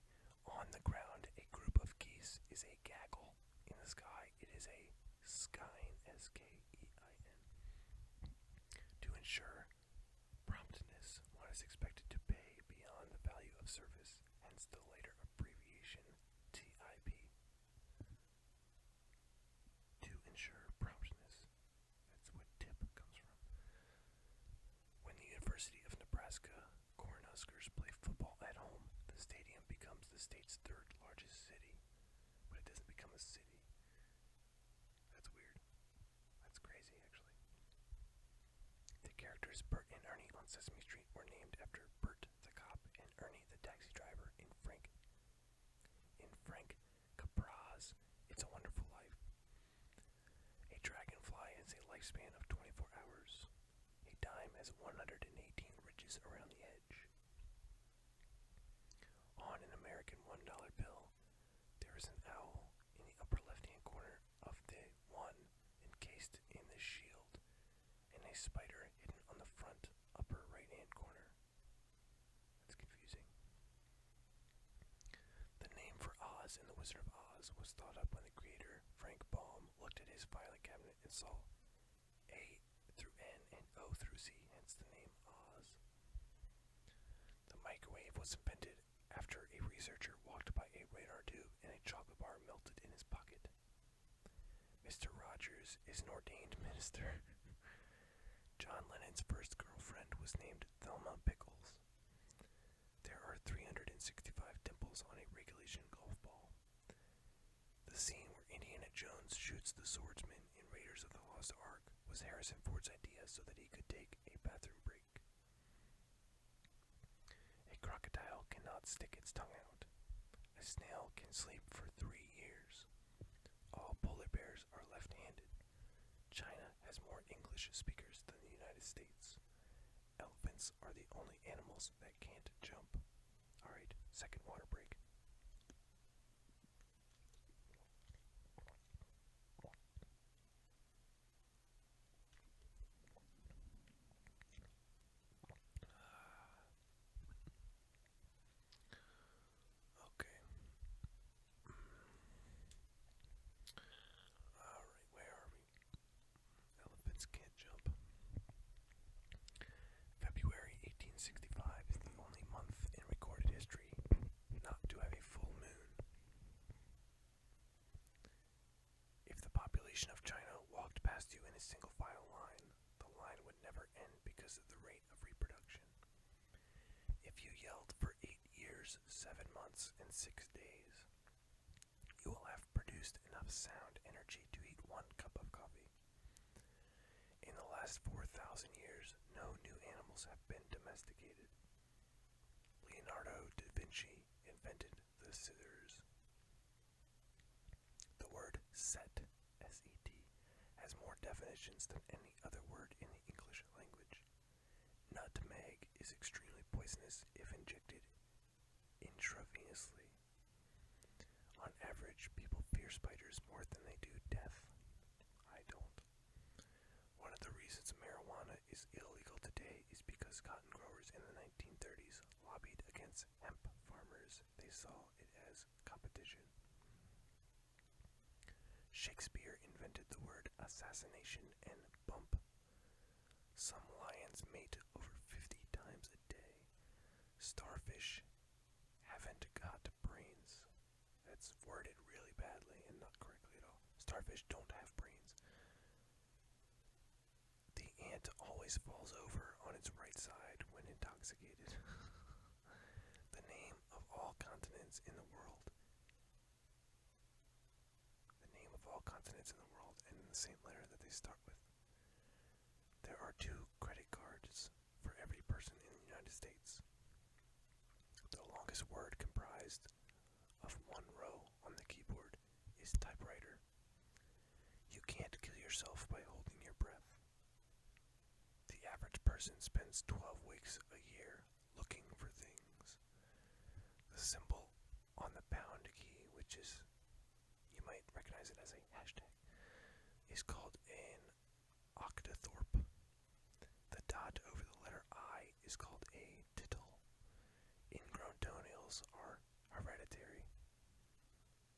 S1: On the ground, a group of geese is a gaggle. In the sky, it is a skein, S-K-E-I-N. To ensure promptness, one is expected to pay beyond the value of service, hence the later abbreviation TIP. States' third largest city, but it doesn't become a city. That's weird. That's crazy, actually. The characters Bert and Ernie on Sesame Street were named after Bert the cop and Ernie the taxi driver in Frank Capra's It's a Wonderful Life. A dragonfly has a lifespan of 24 hours. A dime has 118 ridges around the edge. On an American $1 bill, there is an owl in the upper left-hand corner of the one encased in the shield, and a spider hidden on the front upper right-hand corner. That's confusing. The name for Oz in The Wizard of Oz was thought up when the creator, Frank Baum, looked at his filing cabinet and saw A through N and O through Z, hence the name Oz. The microwave was invented after a researcher walked by a radar tube and a chocolate bar melted in his pocket. Mr. Rogers is an ordained minister. John Lennon's first girlfriend was named Thelma Pickles. There are 365 dimples on a regulation golf ball. The scene where Indiana Jones shoots the swordsman in Raiders of the Lost Ark was Harrison Ford's idea so that he could take a bathroom break. A crocodile cannot stick its tongue out. A snail can sleep for 3 years. All polar bears are left-handed. China has more English speakers than the United States. Elephants are the only animals that can't jump. Alright, second water break. Okay. Alright, where are we? Elephants can't jump. February 1865 is the only month in recorded history not to have a full moon. If the population of China walked past you in a single file line, the line would never end because of the rate of reproduction. If you yelled for 8 years, 7 months, and 6 days, you will have produced enough sound energy to eat 1 cup of coffee. In the last 4,000 years, no new animals have been domesticated. Leonardo da Vinci invented the scissors. The word set, S-E-T, has more definitions than any other word in the English language. Nutmeg is extremely poisonous if injected intravenously. On average, people fear spiders more than they do death. I don't. One of the reasons marijuana is illegal today is because cotton growers in the 1930s lobbied against hemp farmers. They saw it as competition. Shakespeare invented the word assassination and bump. Some lions mate over 50 times a day. Starfish haven't got brains. That's worded really badly and not correctly at all. Starfish don't have brains. The ant always falls over on its right side when intoxicated. The name of all continents in the world. The name of all continents in the world and in the same letter that they start with. There are 2 credit cards for every person in the United States. The longest word comprised of 1 row on the keyboard is typewriter. You can't kill yourself by holding your breath. The average person spends 12 weeks a year looking for things. The symbol on the pound key, which is, you might recognize it as a hashtag, is called an octothorpe. The dot over the letter I is called a tittle. Ingrown toenails are hereditary.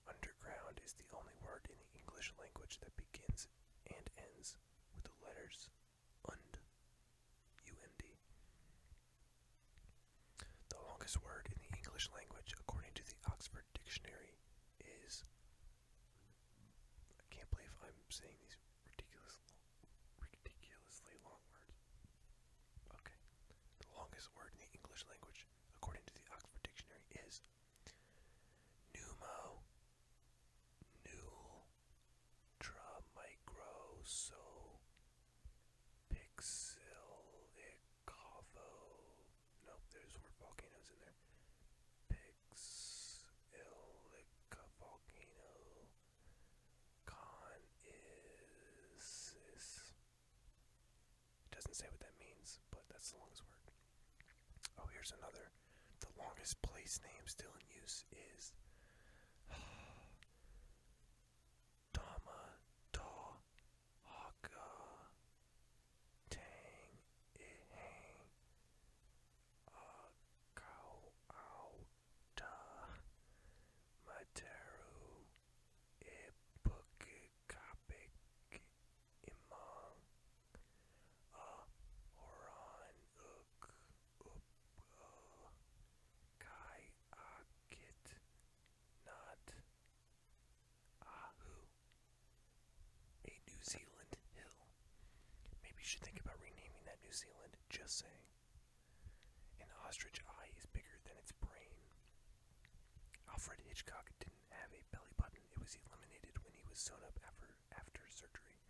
S1: Underground is the only word in the English language that begins and ends with the letters und, U-N-D. The longest word in the English language, according to the Oxford Dictionary, is... I can't believe I'm saying these ridiculously long words. Okay. The longest word in the English language, according to the Oxford Dictionary, is here's another. The longest place name still in use is Dama Da Haka Tang Ihang Kau Au Da Mataru Ipukikapik Imang Horan Uk Kai Akit Nat Ahu, a New Zealand hill. Maybe you should think about renaming that New Zealand, just saying. An ostrich eye is bigger than its brain. Alfred Hitchcock didn't have a belly button. It was eliminated when he was sewn up after surgery.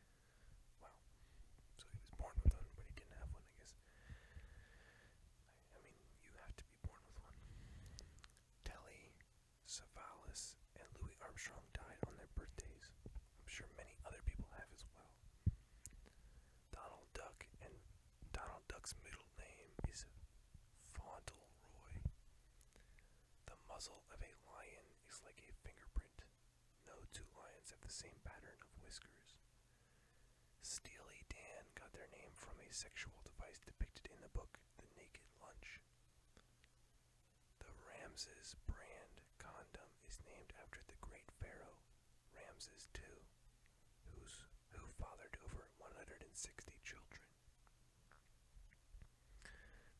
S1: Wow. So he was born with one, but he didn't have one, I guess. I mean, you have to be born with one. Telly Savalas and Louis Armstrong died on their birthdays. I'm sure many other people have as well. Donald Duck, and Donald Duck's middle name is Fauntleroy. The muzzle of a lion is like a fingerprint. No two lions have the same pattern of whiskers. Steely Dan got their name from a sexual device depicted in the book The Naked Lunch. The Ramses brand condom is named after the great pharaoh, Ramses II, who fathered over 160 children.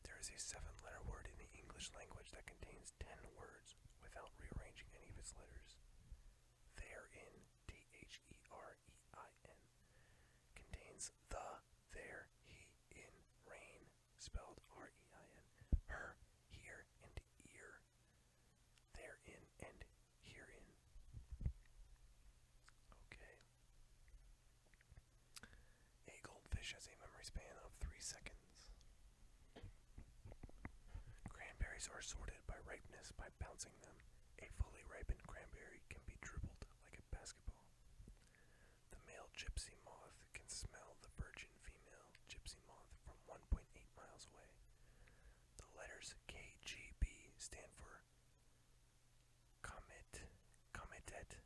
S1: There is a 7-letter word in the English language that contains 10 words without rearranging any of its letters. Therein, Therein, contains the, there, he, in, rain, spelled R-E-I-N, her, here, and ear, therein, and herein. Okay. A goldfish has a memory span of 3 seconds. Cranberries are sorted by ripeness by bouncing them. A fully ripened cranberry can be dribbled like a basketball. The male gypsy moth can smell the virgin female gypsy moth from 1.8 miles away. The letters KGB stand for Komitet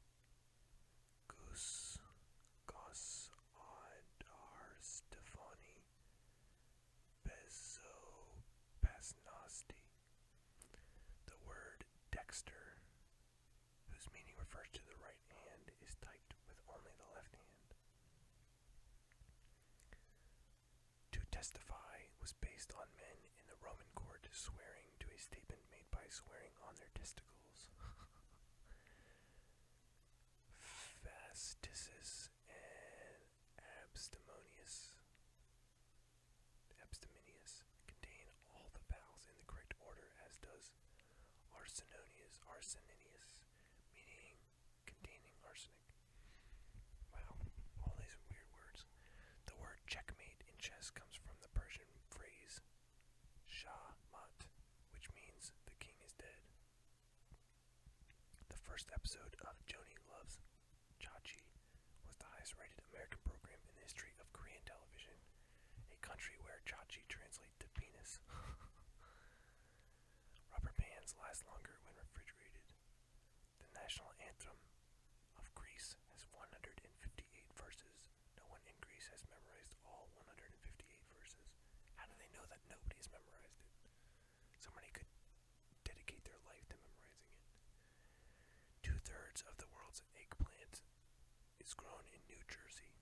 S1: Gos Adar Stefani Bezopasnosti. The word Dexter, whose meaning refers to the right hand, is typed with only the left hand. To testify was based on men in the Roman court swearing to a statement made by swearing on their testicles. Fastisis and abstemious contain all the vowels in the correct order, as does Arseninius, meaning containing arsenic. Wow, all these weird words. The word checkmate in chess comes from the Persian phrase Shah Mat, which means the king is dead. The first episode of Joni Loves Chachi was the highest rated American program in the history of Korean television, a country where Chachi translates to penis. Rubber bands last longer when refrigerated. The national anthem of Greece has 158 verses. No one in Greece has memorized all 158 verses. How do they know that nobody has memorized it? Somebody could dedicate their life to memorizing it. 2/3 of the world's eggplant is grown in New Jersey.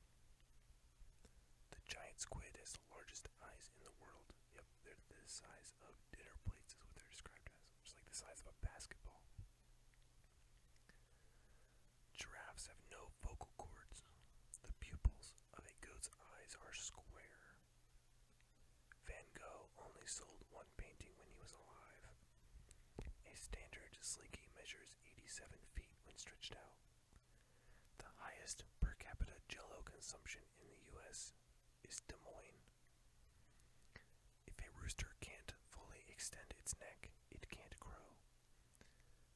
S1: The giant squid has the largest eyes in the world. Yep, they're the size of dinner plates is what they're described as. Just like the size of a basketball. Giraffes have no vocal cords. The pupils of a goat's eyes are square. Van Gogh only sold one painting when he was alive. A standard slinky measures 87 feet when stretched out. The highest per capita Jell-O consumption in the U.S. is Des Moines. If a rooster can't fully extend its neck, it can't crow.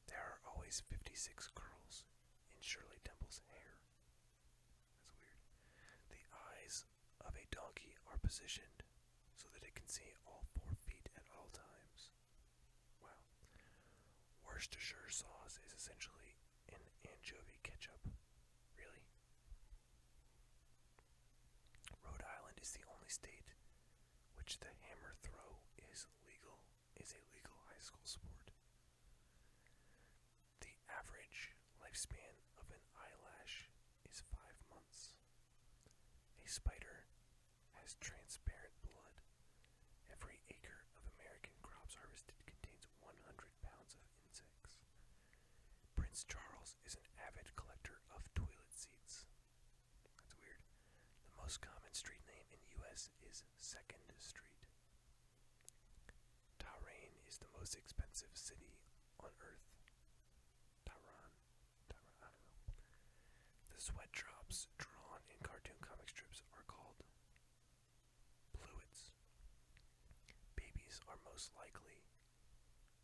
S1: There are always 56 curls in Shirley Temple's hair. That's weird. The eyes of a donkey are positioned so that it can see all 4 feet at all times. Worcestershire sauce is essentially an anchovy ketchup. Really? Rhode Island is the only state which the hammer throw is a legal high school sport. The average lifespan of an eyelash is 5 months. A spider has transparent blood. Every acre of American crops harvested contains 100 pounds of insects. Prince Charles is an avid collector of toilet seats. That's weird. The most common street name in the U.S. is 2nd Street. Tehran is the most expensive city on Earth. Tehran, I don't know. The sweat drops drawn in cartoon comic strips are called fluids. Babies are most likely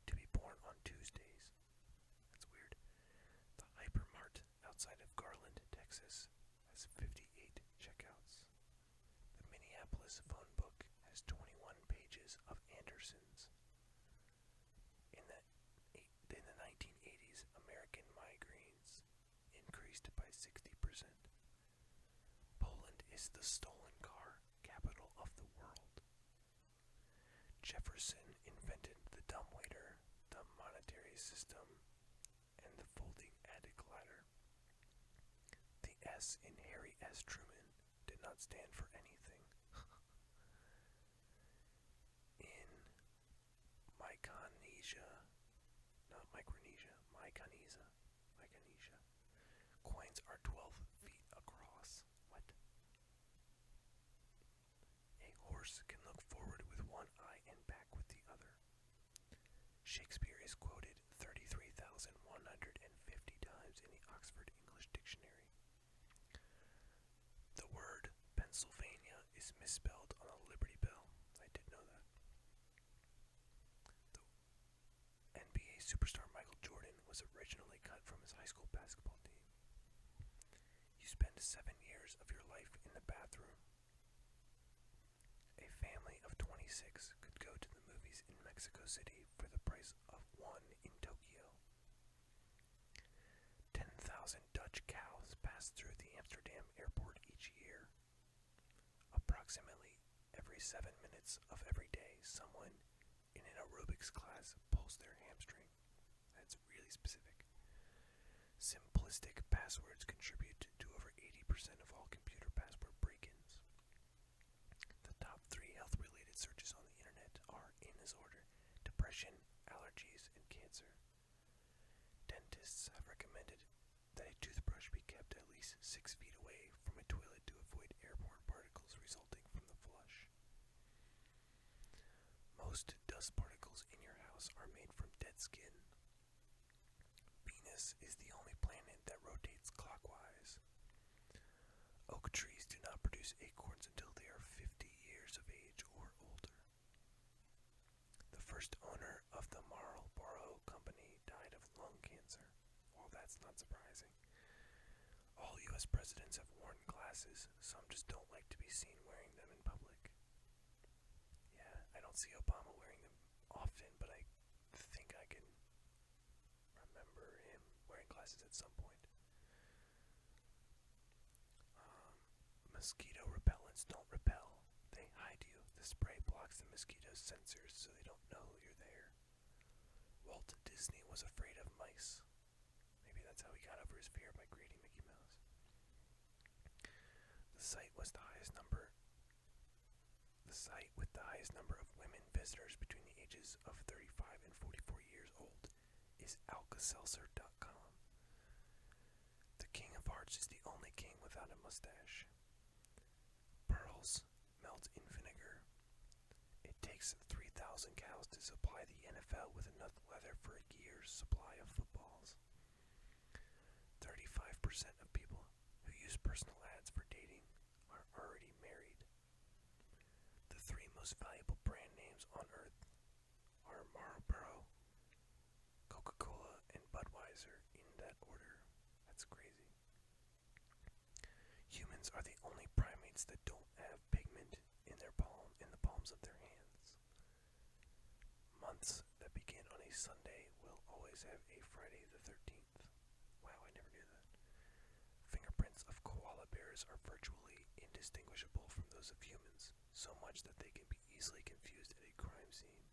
S1: to be born on Tuesdays. That's weird. The Hypermart outside of Garland, Texas has 58 checkouts. The Minneapolis phone book has 21 pages of Andersons. In the 1980s, American migraines increased by 60%. Poland is the stolen car capital of the world. Jefferson invented the dumbwaiter, the monetary system, and the folding attic ladder. The S in Harry S. Truman did not stand for anything. In Micronesia, coins are 12 feet across. What? A horse can look forward with one eye and back with the other. Shakespeare is quoted 33,150 times in the Oxford English Dictionary. The word Pennsylvania is misspelled on a Liberty Bell. I did know that. The NBA superstar Michael Jordan was originally cut from his high school basketball team. You spend 7 years of your life in the bathroom. A family of 26 could go to the movies in Mexico City for the price of one in Tokyo. 10,000 Dutch cows pass through the Amsterdam airport each year. Approximately every 7 minutes of every day, someone in an aerobics class pulls their hamstring. That's really specific. Simplistic passwords contribute to over 80% of all computer password break-ins. The top 3 health-related searches on the internet are, in this order, depression, allergies, and cancer. Dentists have recommended that a toothbrush be kept at least 6 feet away from a toilet to avoid airborne particles resulting from the flush. Most dust particles in your house are made from dead skin. Venus is the only planet that rotates clockwise. Oak trees do not produce acorns until they are 50 years of age or older. The first owner of the Marlboro Company died of lung cancer. Well, that's not surprising. All U.S. presidents have worn glasses. Some just don't like to be seen wearing them in public. Yeah, I don't see Obama wearing them often, but I think I can remember him wearing glasses at some point. Mosquito repellents don't repel. They hide you. The spray blocks the mosquito's sensors so they don't know you're there. Walt Disney was afraid of mice. Maybe that's how he got over his fear by creating Mickey Mouse. The site with the highest number of women visitors between the ages of 35 and 44 years old is alkaseltzer.com. The King of Hearts is the only king without a mustache. Pearls melt in vinegar. It takes 3,000 cows to supply the NFL with enough leather for a year's supply of footballs. 35% of people who use personal ads for dating are already married. The 3 most valuable brand names on Earth are Marlboro, Coca-Cola, and Budweiser in that order. That's crazy. Humans are the only primates that don't have pigment in the palms of their hands. Months that begin on a Sunday will always always have a Friday the 13th. Wow, I never knew that. Fingerprints of koala bears are virtually indistinguishable from those of humans, so much that they can be easily confused at a crime scene.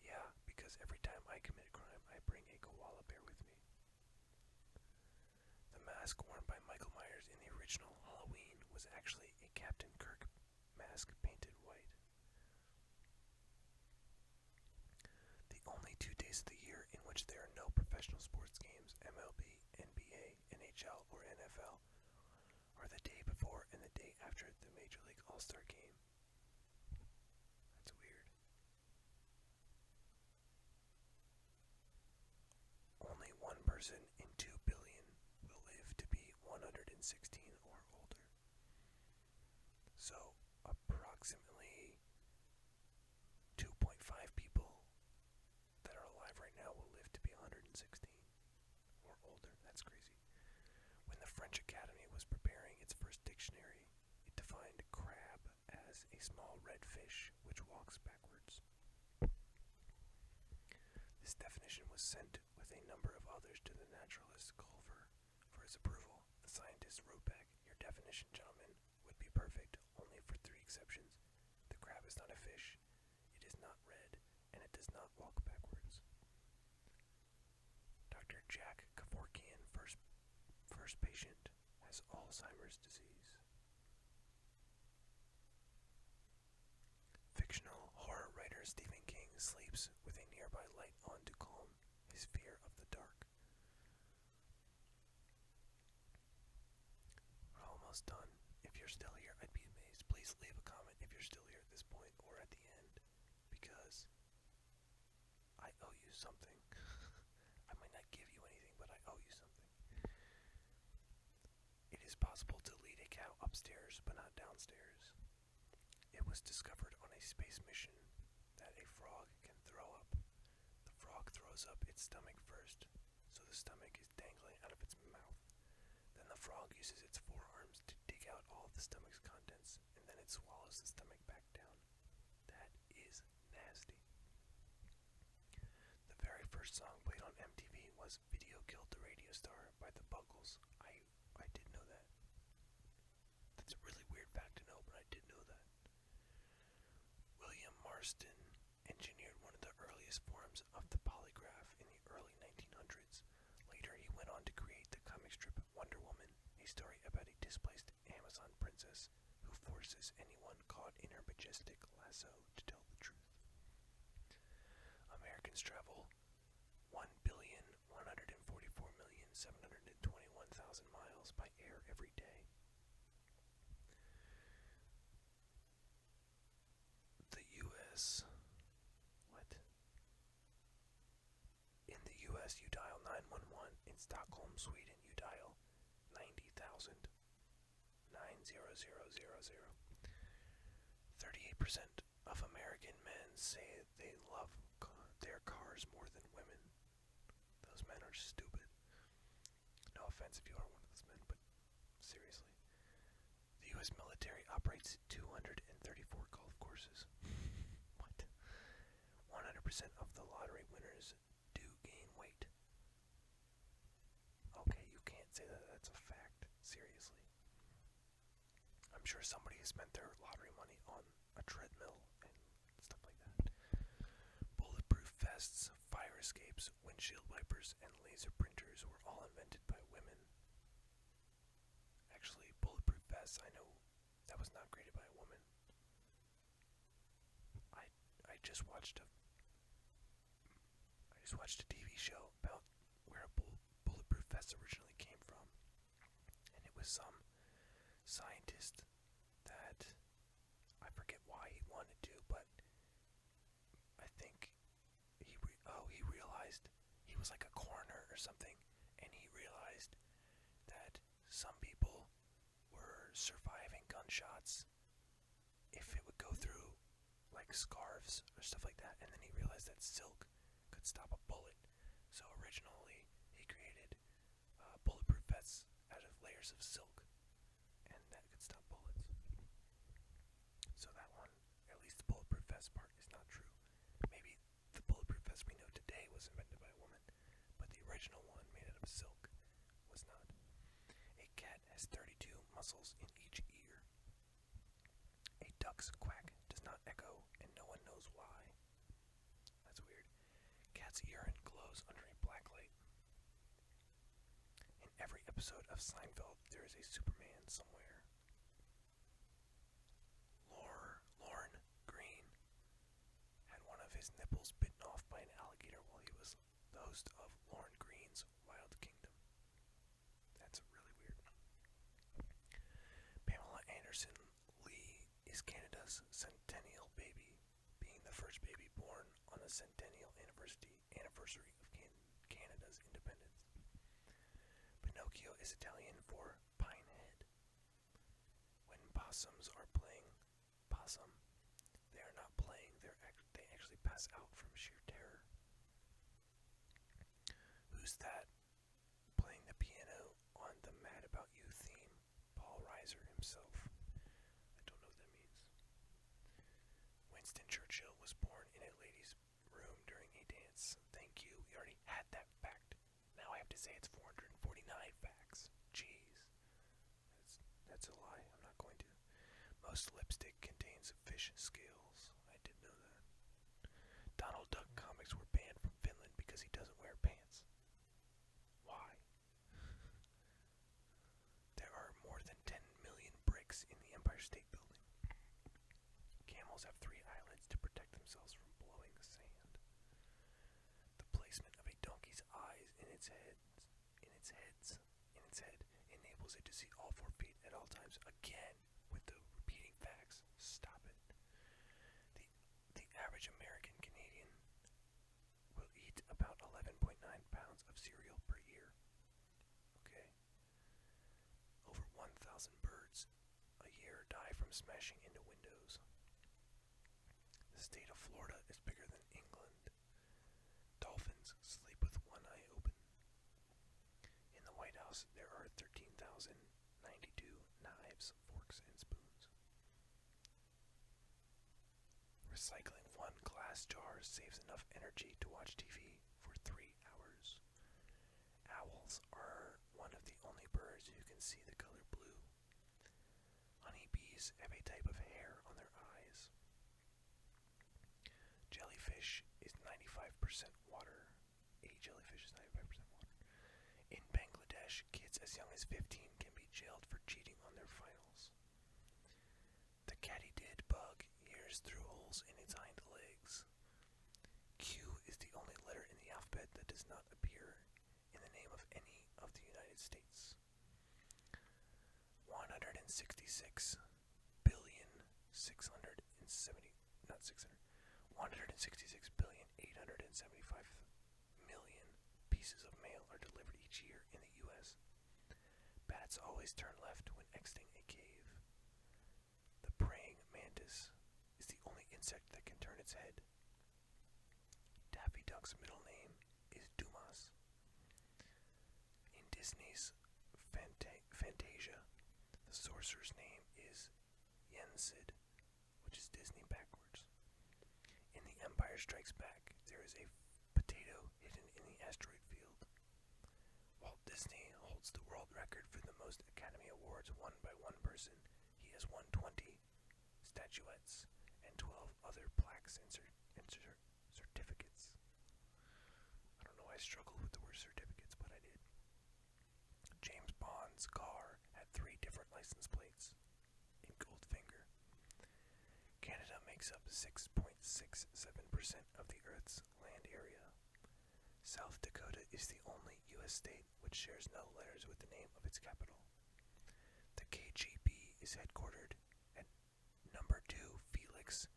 S1: Yeah, because every time I commit a crime, I bring a koala bear with me. The mask worn by Michael Myers in the original Halloween was actually a Captain Kirk mask painted white. The only 2 days of the year in which there are no professional sports games, MLB, NBA, NHL, or NFL, are the day before and the day after the Major League All-Star Game. That's weird. Only one person in 2 billion will live to be 116 or older. So, approximately 2.5 people that are alive right now will live to be 116 or older. That's crazy. When the French Academy was preparing its first dictionary, it defined crab as a small red fish which walks backwards. This definition was sent with a number of others to the naturalist Culver for his approval. The scientist wrote back, "Your definition, gentlemen, would be perfect, only for 3 exceptions. The crab is not a fish, it is not red, and it does not walk backwards." Dr. Jack Kevorkian, first patient, has Alzheimer's disease. Fictional horror writer Stephen King sleeps with a nearby light on to calm his fear of the dark. We're almost done. If you're still here, I'd be amazed. Please leave a comment if you're still here at this point or at the end, because I owe you something. I might not give you anything, but I owe you something. It is possible to lead a cow upstairs, but not downstairs. It was discovered on a space mission that a frog can throw up. The frog throws up its stomach first, so the stomach is dangling out of its mouth. Then the frog uses its forearms to dig out all of the stomach's contents, and then it swallows the stomach back down. That is nasty. The very first song played on MTV was "Video Killed the Radio Star" by the Buggles. I did know that. That's a really weird fact to know, but I did know that. William Marston engineered one of the earliest forms of the polygraph in the early 1900s. Later, he went on to create the comic strip Wonder Woman, a story about a displaced Amazon princess who forces anyone caught in her majestic lasso to tell the truth. Americans travel 1,144,721,000 miles by air every day. The U.S. In the U.S., you dial 911. In Stockholm, Sweden, you dial 90,000. 90000. 38% of American men say they love their cars more than women. Those men are stupid. No offense if you are one of those men, but seriously. The U.S. military operates 234 golf courses. What? 100% of the lottery winners do gain weight. Okay, you can't say that that's a fact. Seriously. I'm sure somebody has spent their lottery money on a treadmill and stuff like that. Bulletproof vests, fire escapes, windshield wipers, and laser printers were all invented by women. Actually, bulletproof vests, I know that was not created by a woman. I just watched a TV show about where a bulletproof vest originally came from, and it was some scientist that I forget why he wanted to, but I think he realized he was like a coroner or something, and he realized that some people were surviving gunshots if it would go through like scarves or stuff like that, and then he realized that silk could stop a bullet. So originally he created bulletproof vests out of layers of silk, and that could stop bullets. So that one, at least the bulletproof vest part, is not true. Maybe the bulletproof vest we know today was invented original one made out of silk was not. A cat has 32 muscles in each ear. A duck's quack does not echo, and no one knows why. That's weird. Cat's urine glows under a black light. In every episode of Seinfeld, there is a Superman somewhere. Lorne Green had one of his nipples bitten off by an alligator while he was the host of Lorne Green's Wild Kingdom. That's really weird. Pamela Anderson Lee is Canada's centennial baby, being the first baby born on the centennial anniversary of Canada's independence. Pinocchio is Italian for pine head. When possums are playing possum, they are not playing, they actually pass out from sheer terror. Who's that playing the piano on the Mad About You theme? Paul Reiser himself. I don't know what that means. Winston Churchill was born in a lady's room during a dance. Thank you, we already had that fact. Now I have to say it's 449 facts. Jeez. That's a lie. I'm not going to. Most lipstick contains fish scales. I did know that. Donald Duck comics were banned from Finland because he doesn't wear pants. Why? There are more than 10 million bricks in the Empire State Building. Camels have 3 eyelids to protect themselves from blowing sand. The placement of a donkey's eyes in its head enables it to see all 4 feet at all times. Again, with the repeating facts. Stop it. The average American Canadian will eat about 11.9 pounds of cereal per year. Okay. Over 1,000 birds a year die from smashing into windows. The state of Florida is bigger than England. Dolphins sleep with one eye open. In the White House, there are 13,092 knives, forks, and spoons. Recycling 1 glass jar saves enough energy to watch TV for 3 hours. Owls are one of the only birds who can see the color blue. Honeybees have a type of hair on their eyes. Jellyfish is 95% water. A jellyfish is 95% water. In Bangladesh, kids as young as 15 can be jailed for cheating on their finals. The katydid bug hears through holes in its hind legs. Q is the only letter in the alphabet that does not appear in the name of any of the United States. 166 billion 875 million pieces of mail are delivered each year in the U.S. Bats always turn left when exiting a cave. The praying mantis is the only insect that can turn its head. Daffy Duck's middle name is Dumas. In Disney's Fantasia, the sorcerer's name is Yensid, which is Disney backwards. In The Empire Strikes Back, there is a potato hidden in the asteroid field. Walt Disney holds the world record for the most Academy Awards won by one person. He has won 20 statuettes and 12 other plaques and certificates. I don't know why I struggled with the word certificates, but I did. James Bond's car had 3 different license plates in Goldfinger. Canada makes up 6.67% of the Earth's land area. South Dakota is the only U.S. state which shares no letters with the name of its capital. The KGB is headquartered at number 2 Felix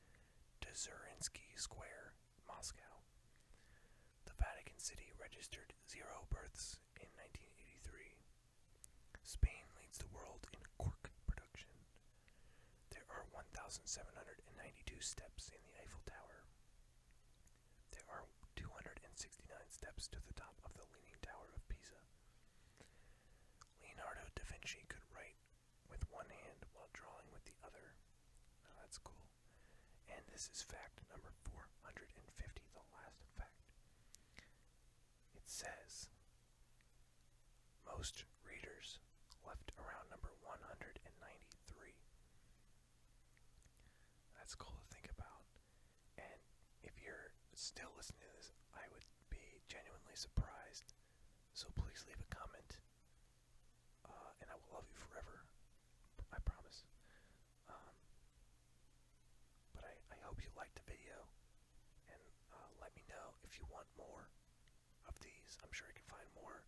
S1: Dzurinsky Square, Moscow. The Vatican City registered 0 births in 1983. Spain leads the world in cork production. There are 1,792 steps in the Eiffel Tower. There are 269 steps to the top of the Leaning Tower of Pisa. Leonardo da Vinci could write with one hand while drawing with the other. Now that's cool. And this is fact number 450, the last fact. It says most readers left around number 193. That's cool to think about. And if you're still listening to this, I would be genuinely surprised. So please leave a comment, and I will love you forever. I promise. But I hope you liked the video, and let me know if you want more of these. I'm sure I can find more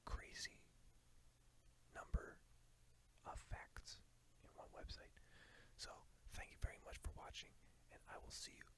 S1: crazy number of facts in one website. So thank you very much for watching, and I will see you